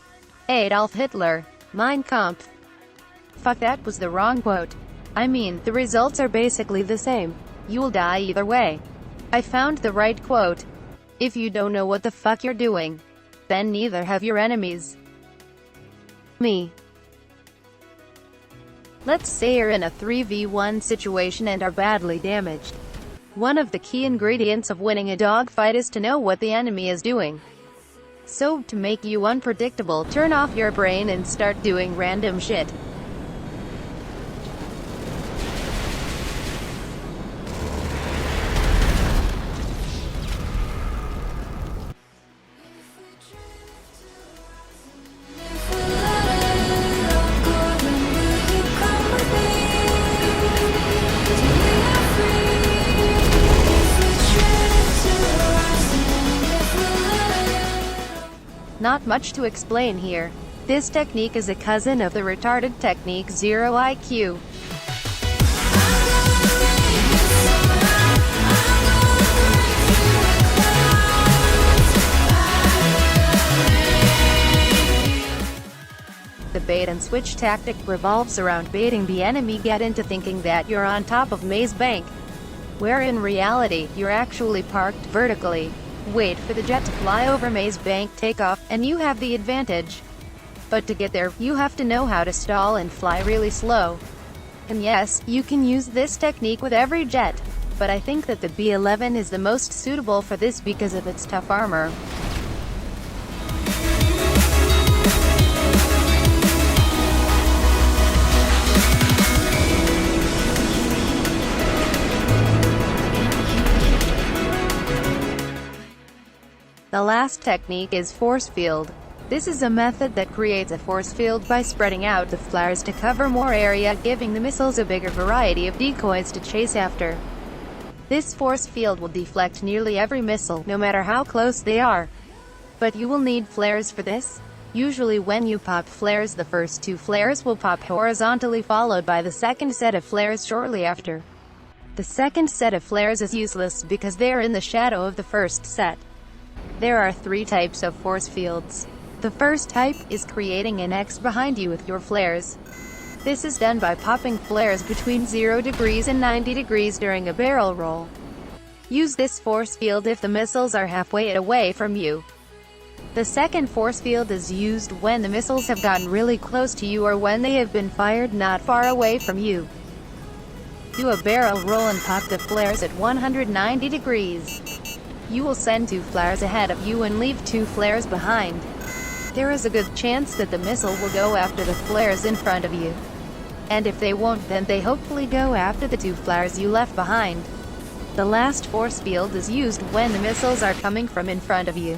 Adolf Hitler. Mein Kampf. Fuck, that was the wrong quote. I mean, the results are basically the same. You'll die either way. I found the right quote. If you don't know what the fuck you're doing, then neither have your enemies. Me. Let's say you're in a 3v1 situation and are badly damaged. One of the key ingredients of winning a dogfight is to know what the enemy is doing. So, to make you unpredictable, turn off your brain and start doing random shit. Not much to explain here. This technique is a cousin of the retarded technique Zero IQ. The bait and switch tactic revolves around baiting the enemy get into thinking that you're on top of Maze Bank, where in reality, you're actually parked vertically. Wait for the jet to fly over Maze Bank, take off, and you have the advantage. But to get there, you have to know how to stall and fly really slow. And yes, you can use this technique with every jet, but I think that the B-11 is the most suitable for this because of its tough armor. The last technique is force field. This is a method that creates a force field by spreading out the flares to cover more area, giving the missiles a bigger variety of decoys to chase after. This force field will deflect nearly every missile, no matter how close they are. But you will need flares for this. Usually when you pop flares, the first two flares will pop horizontally, followed by the second set of flares shortly after. The second set of flares is useless because they are in the shadow of the first set. There are three types of force fields. The first type is creating an X behind you with your flares. This is done by popping flares between 0 degrees and 90 degrees during a barrel roll. Use this force field if the missiles are halfway away from you. The second force field is used when the missiles have gotten really close to you or when they have been fired not far away from you. Do a barrel roll and pop the flares at 190 degrees. You will send 2 flares ahead of you and leave 2 flares behind. There is a good chance that the missile will go after the flares in front of you. And if they won't, then they hopefully go after the 2 flares you left behind. The last force field is used when the missiles are coming from in front of you.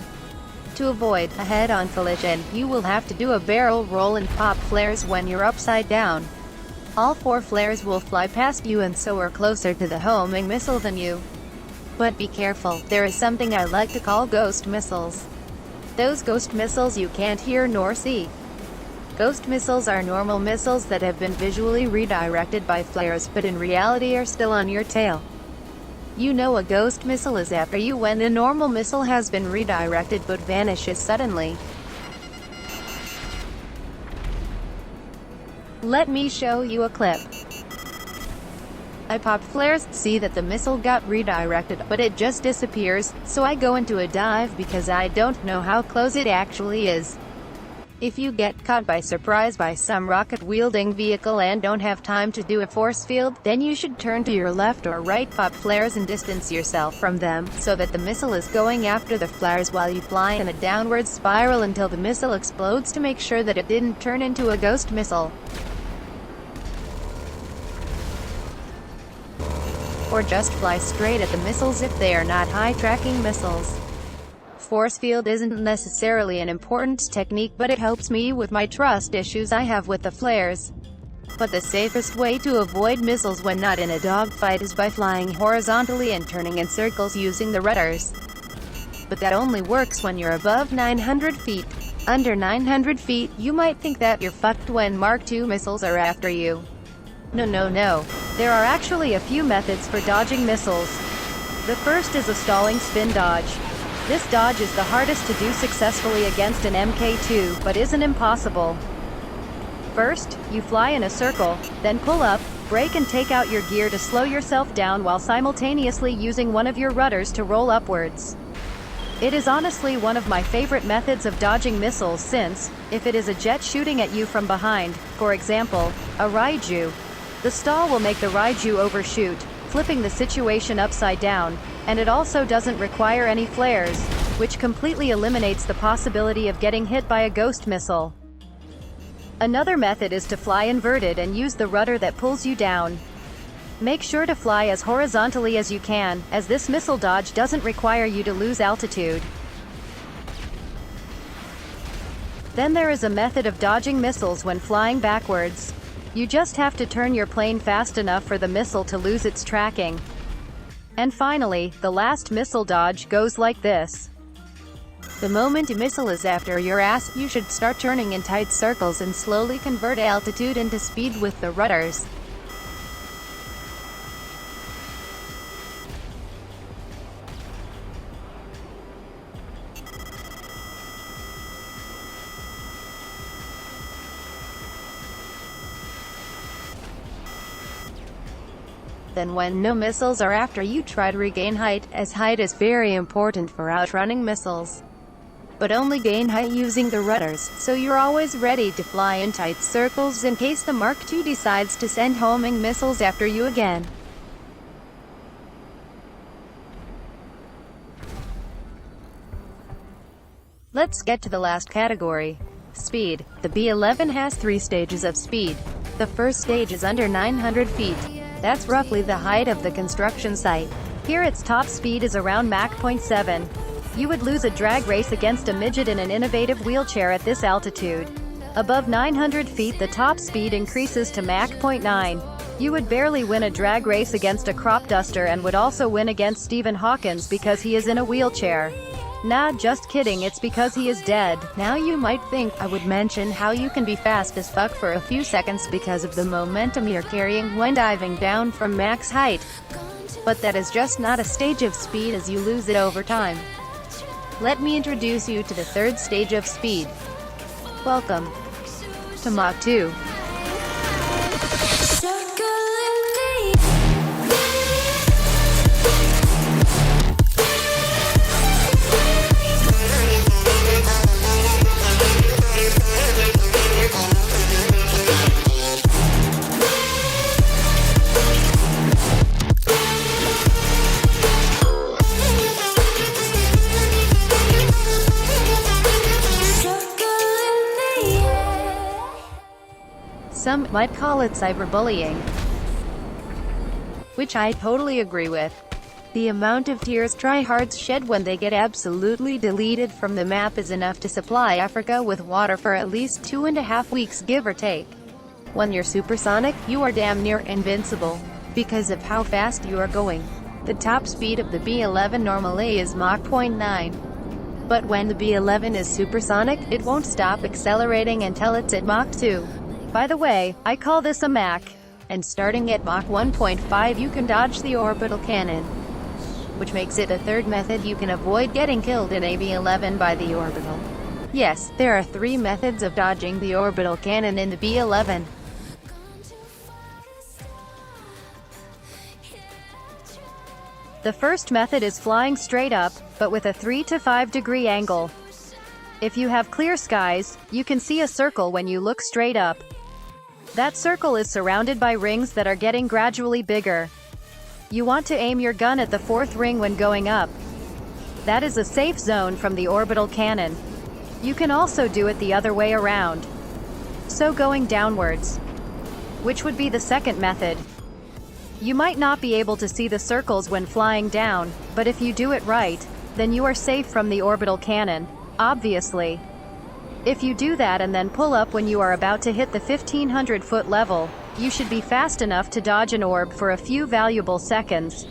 To avoid a head-on collision, you will have to do a barrel roll and pop flares when you're upside down. All 4 flares will fly past you and so are closer to the homing missile than you. But be careful, there is something I like to call ghost missiles. Those ghost missiles you can't hear nor see. Ghost missiles are normal missiles that have been visually redirected by flares but in reality are still on your tail. You know a ghost missile is after you when a normal missile has been redirected but vanishes suddenly. Let me show you a clip. I pop flares, see that the missile got redirected, but it just disappears, so I go into a dive because I don't know how close it actually is. If you get caught by surprise by some rocket-wielding vehicle and don't have time to do a force field, then you should turn to your left or right, pop flares and distance yourself from them, so that the missile is going after the flares while you fly in a downward spiral until the missile explodes to make sure that it didn't turn into a ghost missile. Or just fly straight at the missiles if they are not high-tracking missiles. Force field isn't necessarily an important technique, but it helps me with my trust issues I have with the flares. But the safest way to avoid missiles when not in a dogfight is by flying horizontally and turning in circles using the rudders. But that only works when you're above 900 feet. Under 900 feet, you might think that you're fucked when Mark II missiles are after you. No. There are actually a few methods for dodging missiles. The first is a stalling spin dodge. This dodge is the hardest to do successfully against an Mk2, but isn't impossible. First, you fly in a circle, then pull up, brake and take out your gear to slow yourself down while simultaneously using one of your rudders to roll upwards. It is honestly one of my favorite methods of dodging missiles since, if it is a jet shooting at you from behind, for example, a Raiju, the stall will make the Raiju overshoot, flipping the situation upside down, and it also doesn't require any flares, which completely eliminates the possibility of getting hit by a ghost missile. Another method is to fly inverted and use the rudder that pulls you down. Make sure to fly as horizontally as you can, as this missile dodge doesn't require you to lose altitude. Then there is a method of dodging missiles when flying backwards. You just have to turn your plane fast enough for the missile to lose its tracking. And finally, the last missile dodge goes like this. The moment a missile is after your ass, you should start turning in tight circles and slowly convert altitude into speed with the rudders. Then when no missiles are after you, try to regain height, as height is very important for outrunning missiles. But only gain height using the rudders, so you're always ready to fly in tight circles in case the Mark II decides to send homing missiles after you again. Let's get to the last category. Speed. The B-11 has 3 stages of speed. The first stage is under 900 feet. That's roughly the height of the construction site. Here its top speed is around Mach 0.7. You would lose a drag race against a midget in an innovative wheelchair at this altitude. Above 900 feet the top speed increases to Mach 0.9. You would barely win a drag race against a crop duster and would also win against Stephen Hawkins because he is in a wheelchair. Nah, just kidding, it's because he is dead. Now you might think I would mention how you can be fast as fuck for a few seconds because of the momentum you're carrying when diving down from max height. But that is just not a stage of speed, as you lose it over time. Let me introduce you to the third stage of speed. Welcome to Mach 2. Some might call it cyberbullying, which I totally agree with. The amount of tears tryhards shed when they get absolutely deleted from the map is enough to supply Africa with water for at least 2.5 weeks, give or take. When you're supersonic, you are damn near invincible, because of how fast you are going. The top speed of the B-11 normally is Mach 0.9. But when the B-11 is supersonic, it won't stop accelerating until it's at Mach 2. By the way, I call this a Mach. And starting at Mach 1.5 you can dodge the orbital cannon, which makes it a third method you can avoid getting killed in a B-11 by the orbital. Yes, there are 3 methods of dodging the orbital cannon in the B-11. The first method is flying straight up, but with a 3 to 5 degree angle. If you have clear skies, you can see a circle when you look straight up. That circle is surrounded by rings that are getting gradually bigger. You want to aim your gun at the 4th ring when going up. That is a safe zone from the orbital cannon. You can also do it the other way around. So going downwards, which would be the second method. You might not be able to see the circles when flying down, but if you do it right, then you are safe from the orbital cannon, obviously. If you do that and then pull up when you are about to hit the 1500-foot level, you should be fast enough to dodge an orb for a few valuable seconds,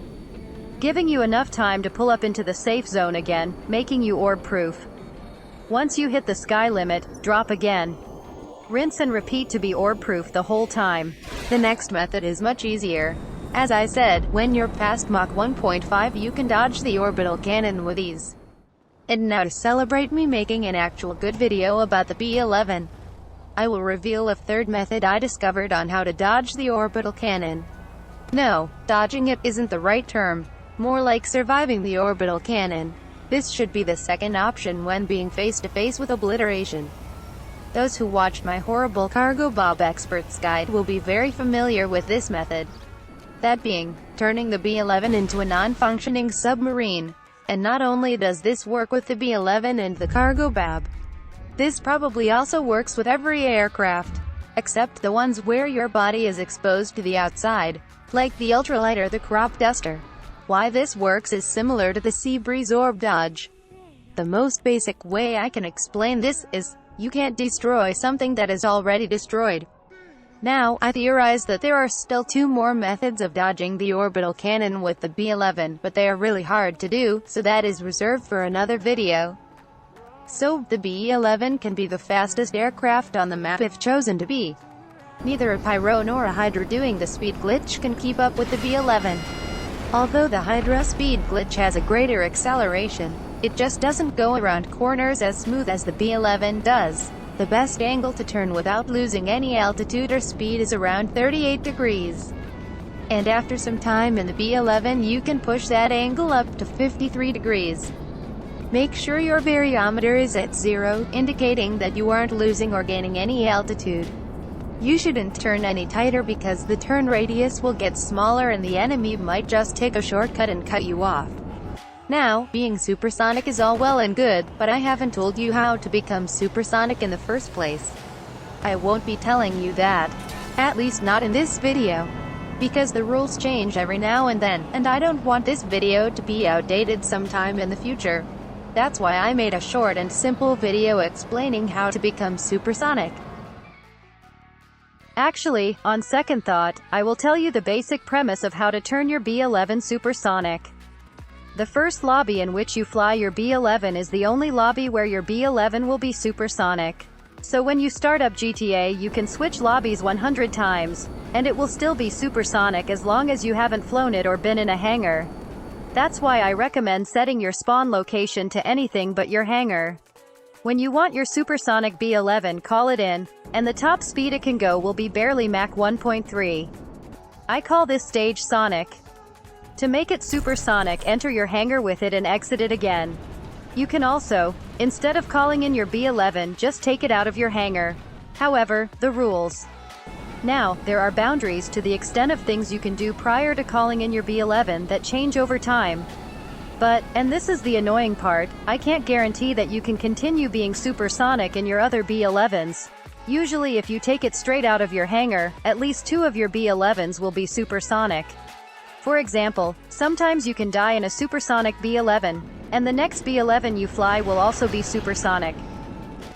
giving you enough time to pull up into the safe zone again, making you orb-proof. Once you hit the sky limit, drop again. Rinse and repeat to be orb-proof the whole time. The next method is much easier. As I said, when you're past Mach 1.5 you can dodge the orbital cannon with ease. And now to celebrate me making an actual good video about the B-11, I will reveal a third method I discovered on how to dodge the orbital cannon. No, dodging it isn't the right term. More like surviving the orbital cannon. This should be the second option when being face-to-face with obliteration. Those who watched my horrible cargo Bob expert's guide will be very familiar with this method. That being, turning the B-11 into a non-functioning submarine. And not only does this work with the B-11 and the cargo Bab, this probably also works with every aircraft, except the ones where your body is exposed to the outside, like the ultralight or the crop duster. Why this works is similar to the sea breeze orb dodge. The most basic way I can explain this is, you can't destroy something that is already destroyed. Now, I theorize that there are still 2 more methods of dodging the orbital cannon with the B-11, but they are really hard to do, so that is reserved for another video. So, the B-11 can be the fastest aircraft on the map if chosen to be. Neither a Pyro nor a Hydra doing the speed glitch can keep up with the B-11. Although the Hydra speed glitch has a greater acceleration, it just doesn't go around corners as smooth as the B-11 does. The best angle to turn without losing any altitude or speed is around 38 degrees. And after some time in the B-11 you can push that angle up to 53 degrees. Make sure your variometer is at 0, indicating that you aren't losing or gaining any altitude. You shouldn't turn any tighter because the turn radius will get smaller and the enemy might just take a shortcut and cut you off. Now, being supersonic is all well and good, but I haven't told you how to become supersonic in the first place. I won't be telling you that. At least not in this video. Because the rules change every now and then, and I don't want this video to be outdated sometime in the future. That's why I made a short and simple video explaining how to become supersonic. Actually, on second thought, I will tell you the basic premise of how to turn your B-11 supersonic. The first lobby in which you fly your B-11 is the only lobby where your B-11 will be supersonic. So when you start up GTA you can switch lobbies 100 times, and it will still be supersonic as long as you haven't flown it or been in a hangar. That's why I recommend setting your spawn location to anything but your hangar. When you want your supersonic B-11 call it in, and the top speed it can go will be barely Mach 1.3. I call this stage sonic. To make it supersonic, enter your hangar with it and exit it again. You can also, instead of calling in your B-11, just take it out of your hangar. However, the rules. Now, there are boundaries to the extent of things you can do prior to calling in your B-11 that change over time. But, and this is the annoying part, I can't guarantee that you can continue being supersonic in your other B-11s. Usually if you take it straight out of your hangar, at least 2 of your B-11s will be supersonic. For example, sometimes you can die in a supersonic B-11, and the next B-11 you fly will also be supersonic.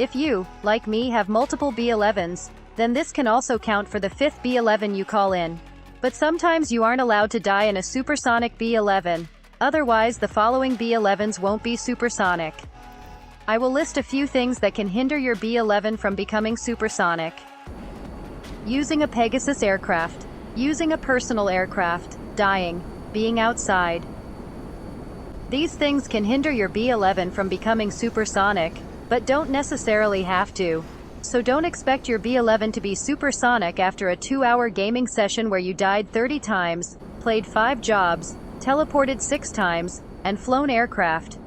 If you, like me, have multiple B-11s, then this can also count for the 5th B-11 you call in. But sometimes you aren't allowed to die in a supersonic B-11. Otherwise the following B-11s won't be supersonic. I will list a few things that can hinder your B-11 from becoming supersonic. Using a Pegasus aircraft. Using a personal aircraft. Dying. Being outside. These things can hinder your B-11 from becoming supersonic, but don't necessarily have to. So don't expect your B-11 to be supersonic after a 2-hour gaming session where you died 30 times, played 5 jobs, teleported 6 times, and flown aircraft.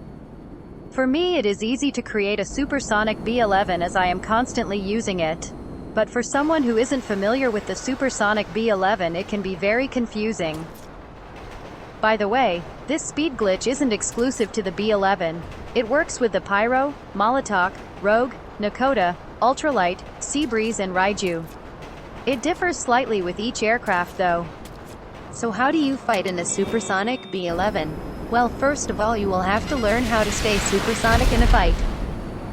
For me it is easy to create a supersonic B-11 as I am constantly using it. But for someone who isn't familiar with the supersonic B-11 it can be very confusing. By the way, this speed glitch isn't exclusive to the B-11. It works with the Pyro, Molotov, Rogue, Nakoda, Ultralight, Seabreeze and Raiju. It differs slightly with each aircraft though. So how do you fight in a supersonic B-11? Well, first of all you will have to learn how to stay supersonic in a fight.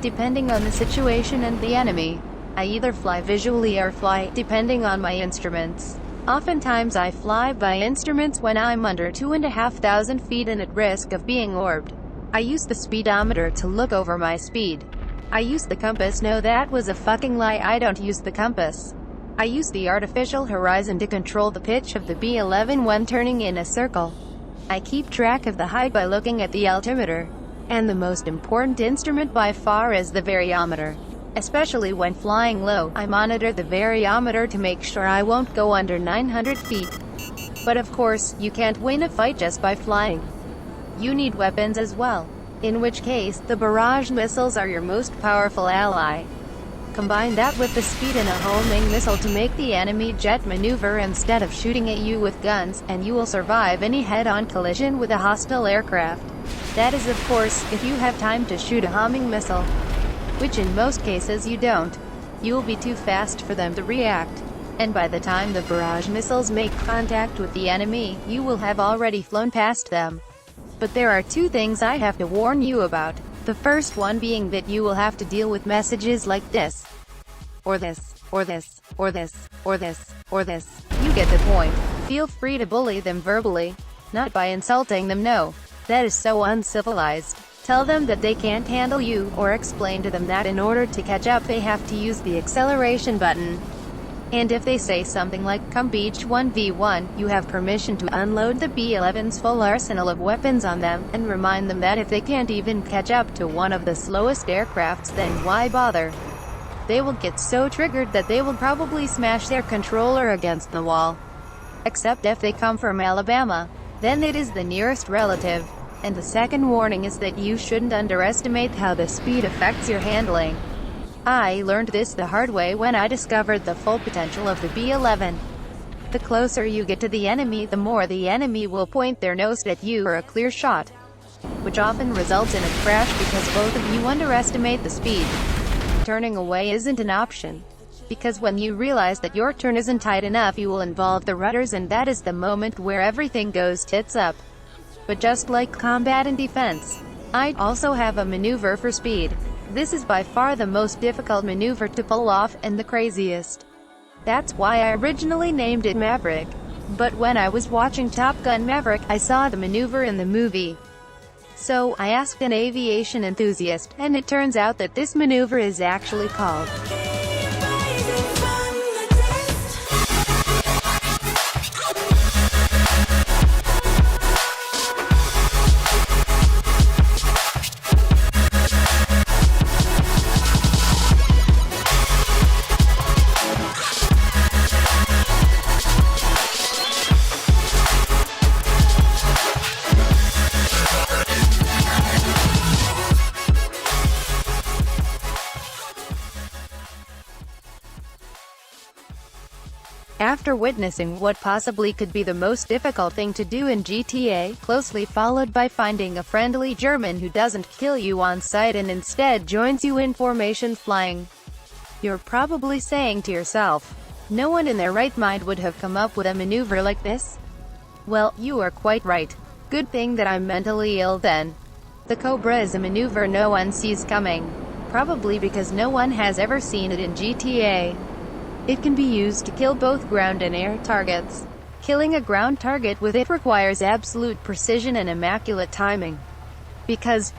Depending on the situation and the enemy, I either fly visually or fly, depending on my instruments. Oftentimes I fly by instruments when I'm under 2,500 feet and at risk of being orbed. I use the speedometer to look over my speed. I use the compass. No, that was a fucking lie. I don't use the compass. I use the artificial horizon to control the pitch of the B-11 when turning in a circle. I keep track of the height by looking at the altimeter. And the most important instrument by far is the variometer. Especially when flying low, I monitor the variometer to make sure I won't go under 900 feet. But of course, you can't win a fight just by flying. You need weapons as well. In which case, the barrage missiles are your most powerful ally. Combine that with the speed in a homing missile to make the enemy jet maneuver instead of shooting at you with guns, and you will survive any head-on collision with a hostile aircraft. That is of course, if you have time to shoot a homing missile. Which in most cases you don't. You'll be too fast for them to react. And by the time the barrage missiles make contact with the enemy, you will have already flown past them. But there are 2 things I have to warn you about. The first one being that you will have to deal with messages like this. Or this, or this, or this, or this, or this. You get the point. Feel free to bully them verbally. Not by insulting them, no. That is so uncivilized. Tell them that they can't handle you, or explain to them that in order to catch up they have to use the acceleration button. And if they say something like, "Come beach 1v1, you have permission to unload the B-11's full arsenal of weapons on them, and remind them that if they can't even catch up to one of the slowest aircrafts, then why bother? They will get so triggered that they will probably smash their controller against the wall. Except if they come from Alabama. Then it is the nearest relative. And the second warning is that you shouldn't underestimate how the speed affects your handling. I learned this the hard way when I discovered the full potential of the B-11. The closer you get to the enemy, the more the enemy will point their nose at you for a clear shot, which often results in a crash because both of you underestimate the speed. Turning away isn't an option, because when you realize that your turn isn't tight enough you will involve the rudders, and that is the moment where everything goes tits up. But just like combat and defense, I also have a maneuver for speed. This is by far the most difficult maneuver to pull off, and the craziest. That's why I originally named it Maverick. But when I was watching Top Gun Maverick, I saw the maneuver in the movie. So, I asked an aviation enthusiast, and it turns out that this maneuver is actually called After witnessing what possibly could be the most difficult thing to do in GTA, closely followed by finding a friendly German who doesn't kill you on sight and instead joins you in formation flying, you're probably saying to yourself, no one in their right mind would have come up with a maneuver like this? Well, you are quite right. Good thing that I'm mentally ill then. The Cobra is a maneuver no one sees coming. probably because no one has ever seen it in GTA. It can be used to kill both ground and air targets. Killing a ground target with it requires absolute precision and immaculate timing. Because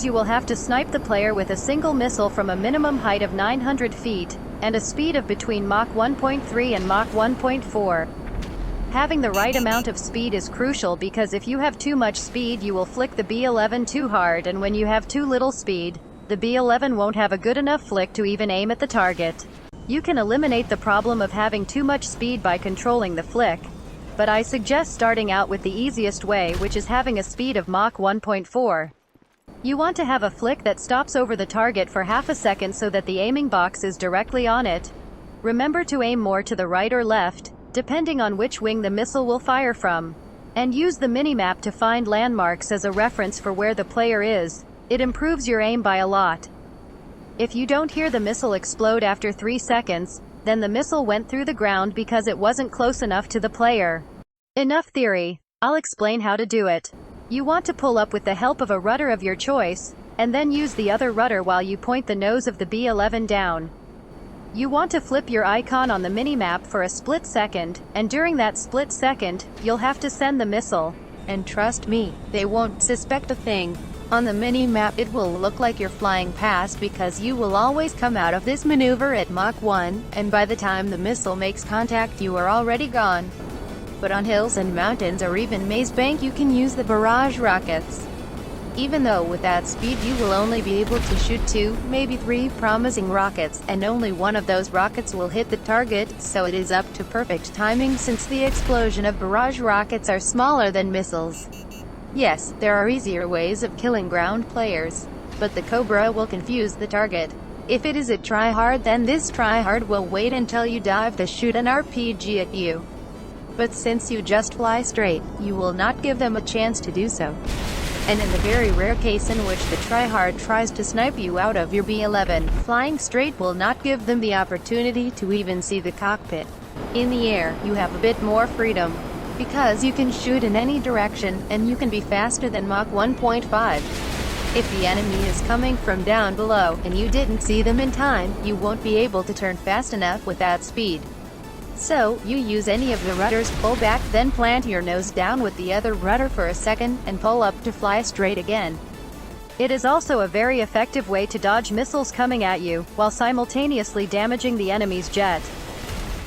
you will have to snipe the player with a single missile from a minimum height of 900 feet, and a speed of between Mach 1.3 and Mach 1.4. Having the right amount of speed is crucial because if you have too much speed you will flick the B-11 too hard, and when you have too little speed, the B-11 won't have a good enough flick to even aim at the target. You can eliminate the problem of having too much speed by controlling the flick, but I suggest starting out with the easiest way, which is having a speed of Mach 1.4. You want to have a flick that stops over the target for half a second so that the aiming box is directly on it. Remember to aim more to the right or left, depending on which wing the missile will fire from. And use the minimap to find landmarks as a reference for where the player is. It improves your aim by a lot. If you don't hear the missile explode after 3 seconds, then the missile went through the ground because it wasn't close enough to the player. Enough theory. I'll explain how to do it. You want to pull up with the help of a rudder of your choice, and then use the other rudder while you point the nose of the B-11 down. You want to flip your icon on the minimap for a split second, and during that split second, you'll have to send the missile. And trust me, they won't suspect a thing. On the minimap it will look like you're flying past because you will always come out of this maneuver at Mach 1, and by the time the missile makes contact you are already gone. But on hills and mountains or even Maze Bank you can use the barrage rockets. Even though with that speed you will only be able to shoot 2, maybe 3 promising rockets, and only one of those rockets will hit the target, so it is up to perfect timing since the explosion of barrage rockets are smaller than missiles. Yes, there are easier ways of killing ground players, but the Cobra will confuse the target. If it is a tryhard, then this tryhard will wait until you dive to shoot an RPG at you. But since you just fly straight, you will not give them a chance to do so. And in the very rare case in which the tryhard tries to snipe you out of your B-11, flying straight will not give them the opportunity to even see the cockpit. In the air, you have a bit more freedom, because you can shoot in any direction, and you can be faster than Mach 1.5. If the enemy is coming from down below, and you didn't see them in time, you won't be able to turn fast enough with that speed. So, you use any of the rudders, pull back, then plant your nose down with the other rudder for a second, and pull up to fly straight again. It is also a very effective way to dodge missiles coming at you, while simultaneously damaging the enemy's jet.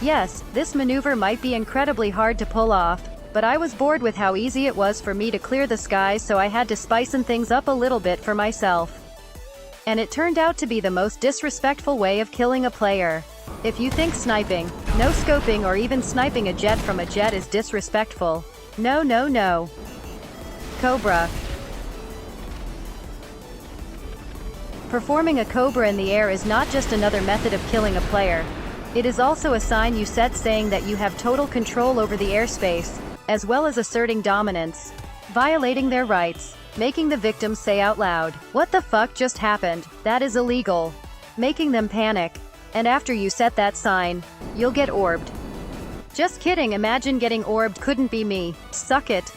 Yes, this maneuver might be incredibly hard to pull off, but I was bored with how easy it was for me to clear the skies, so I had to spicen things up a little bit for myself. And it turned out to be the most disrespectful way of killing a player. If you think sniping, no-scoping or even sniping a jet from a jet is disrespectful, no no no. Cobra. Performing a Cobra in the air is not just another method of killing a player. It is also a sign you set saying that you have total control over the airspace, as well as asserting dominance. Violating their rights. Making the victim say out loud, "What the fuck just happened? That is illegal." Making them panic. And after you set that sign, you'll get orbed. Just kidding, imagine getting orbed, couldn't be me. Suck it.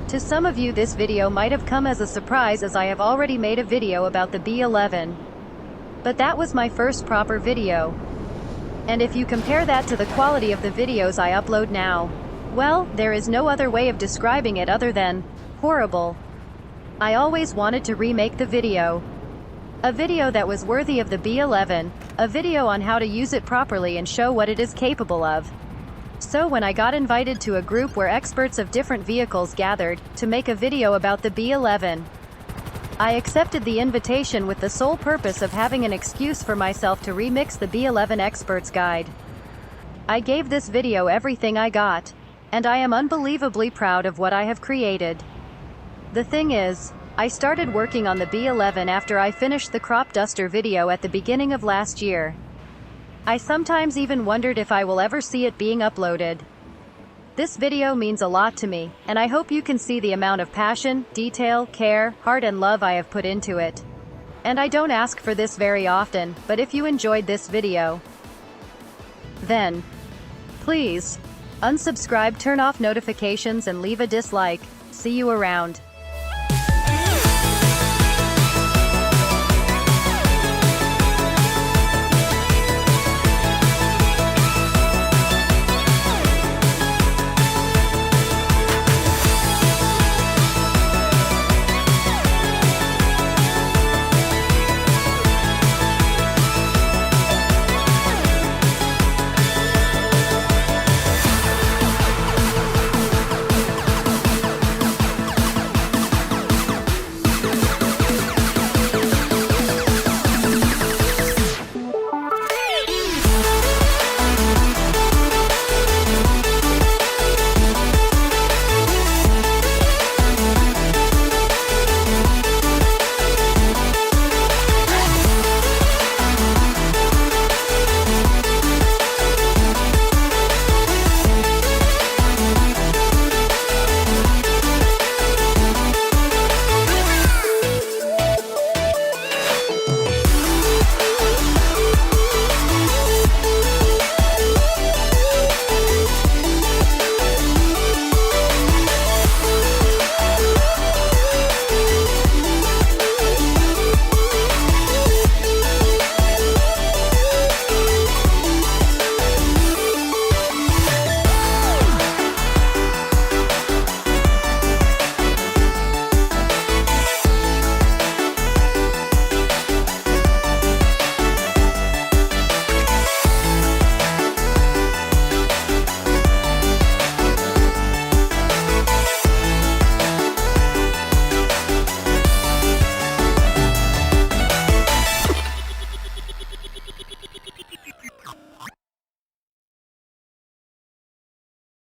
To some of you this video might have come as a surprise, as I have already made a video about the B-11. But that was my first proper video. And if you compare that to the quality of the videos I upload now, well, there is no other way of describing it other than horrible. I always wanted to remake the video. A video that was worthy of the B-11, a video on how to use it properly and show what it is capable of. So when I got invited to a group where experts of different vehicles gathered, to make a video about the B-11, I accepted the invitation with the sole purpose of having an excuse for myself to remix the B-11 Expert's Guide. I gave this video everything I got, and I am unbelievably proud of what I have created. The thing is, I started working on the B-11 after I finished the crop duster video at the beginning of last year. I sometimes even wondered if I will ever see it being uploaded. This video means a lot to me, and I hope you can see the amount of passion, detail, care, heart and love I have put into it. And I don't ask for this very often, but if you enjoyed this video, then please unsubscribe, turn off notifications, and leave a dislike. See you around.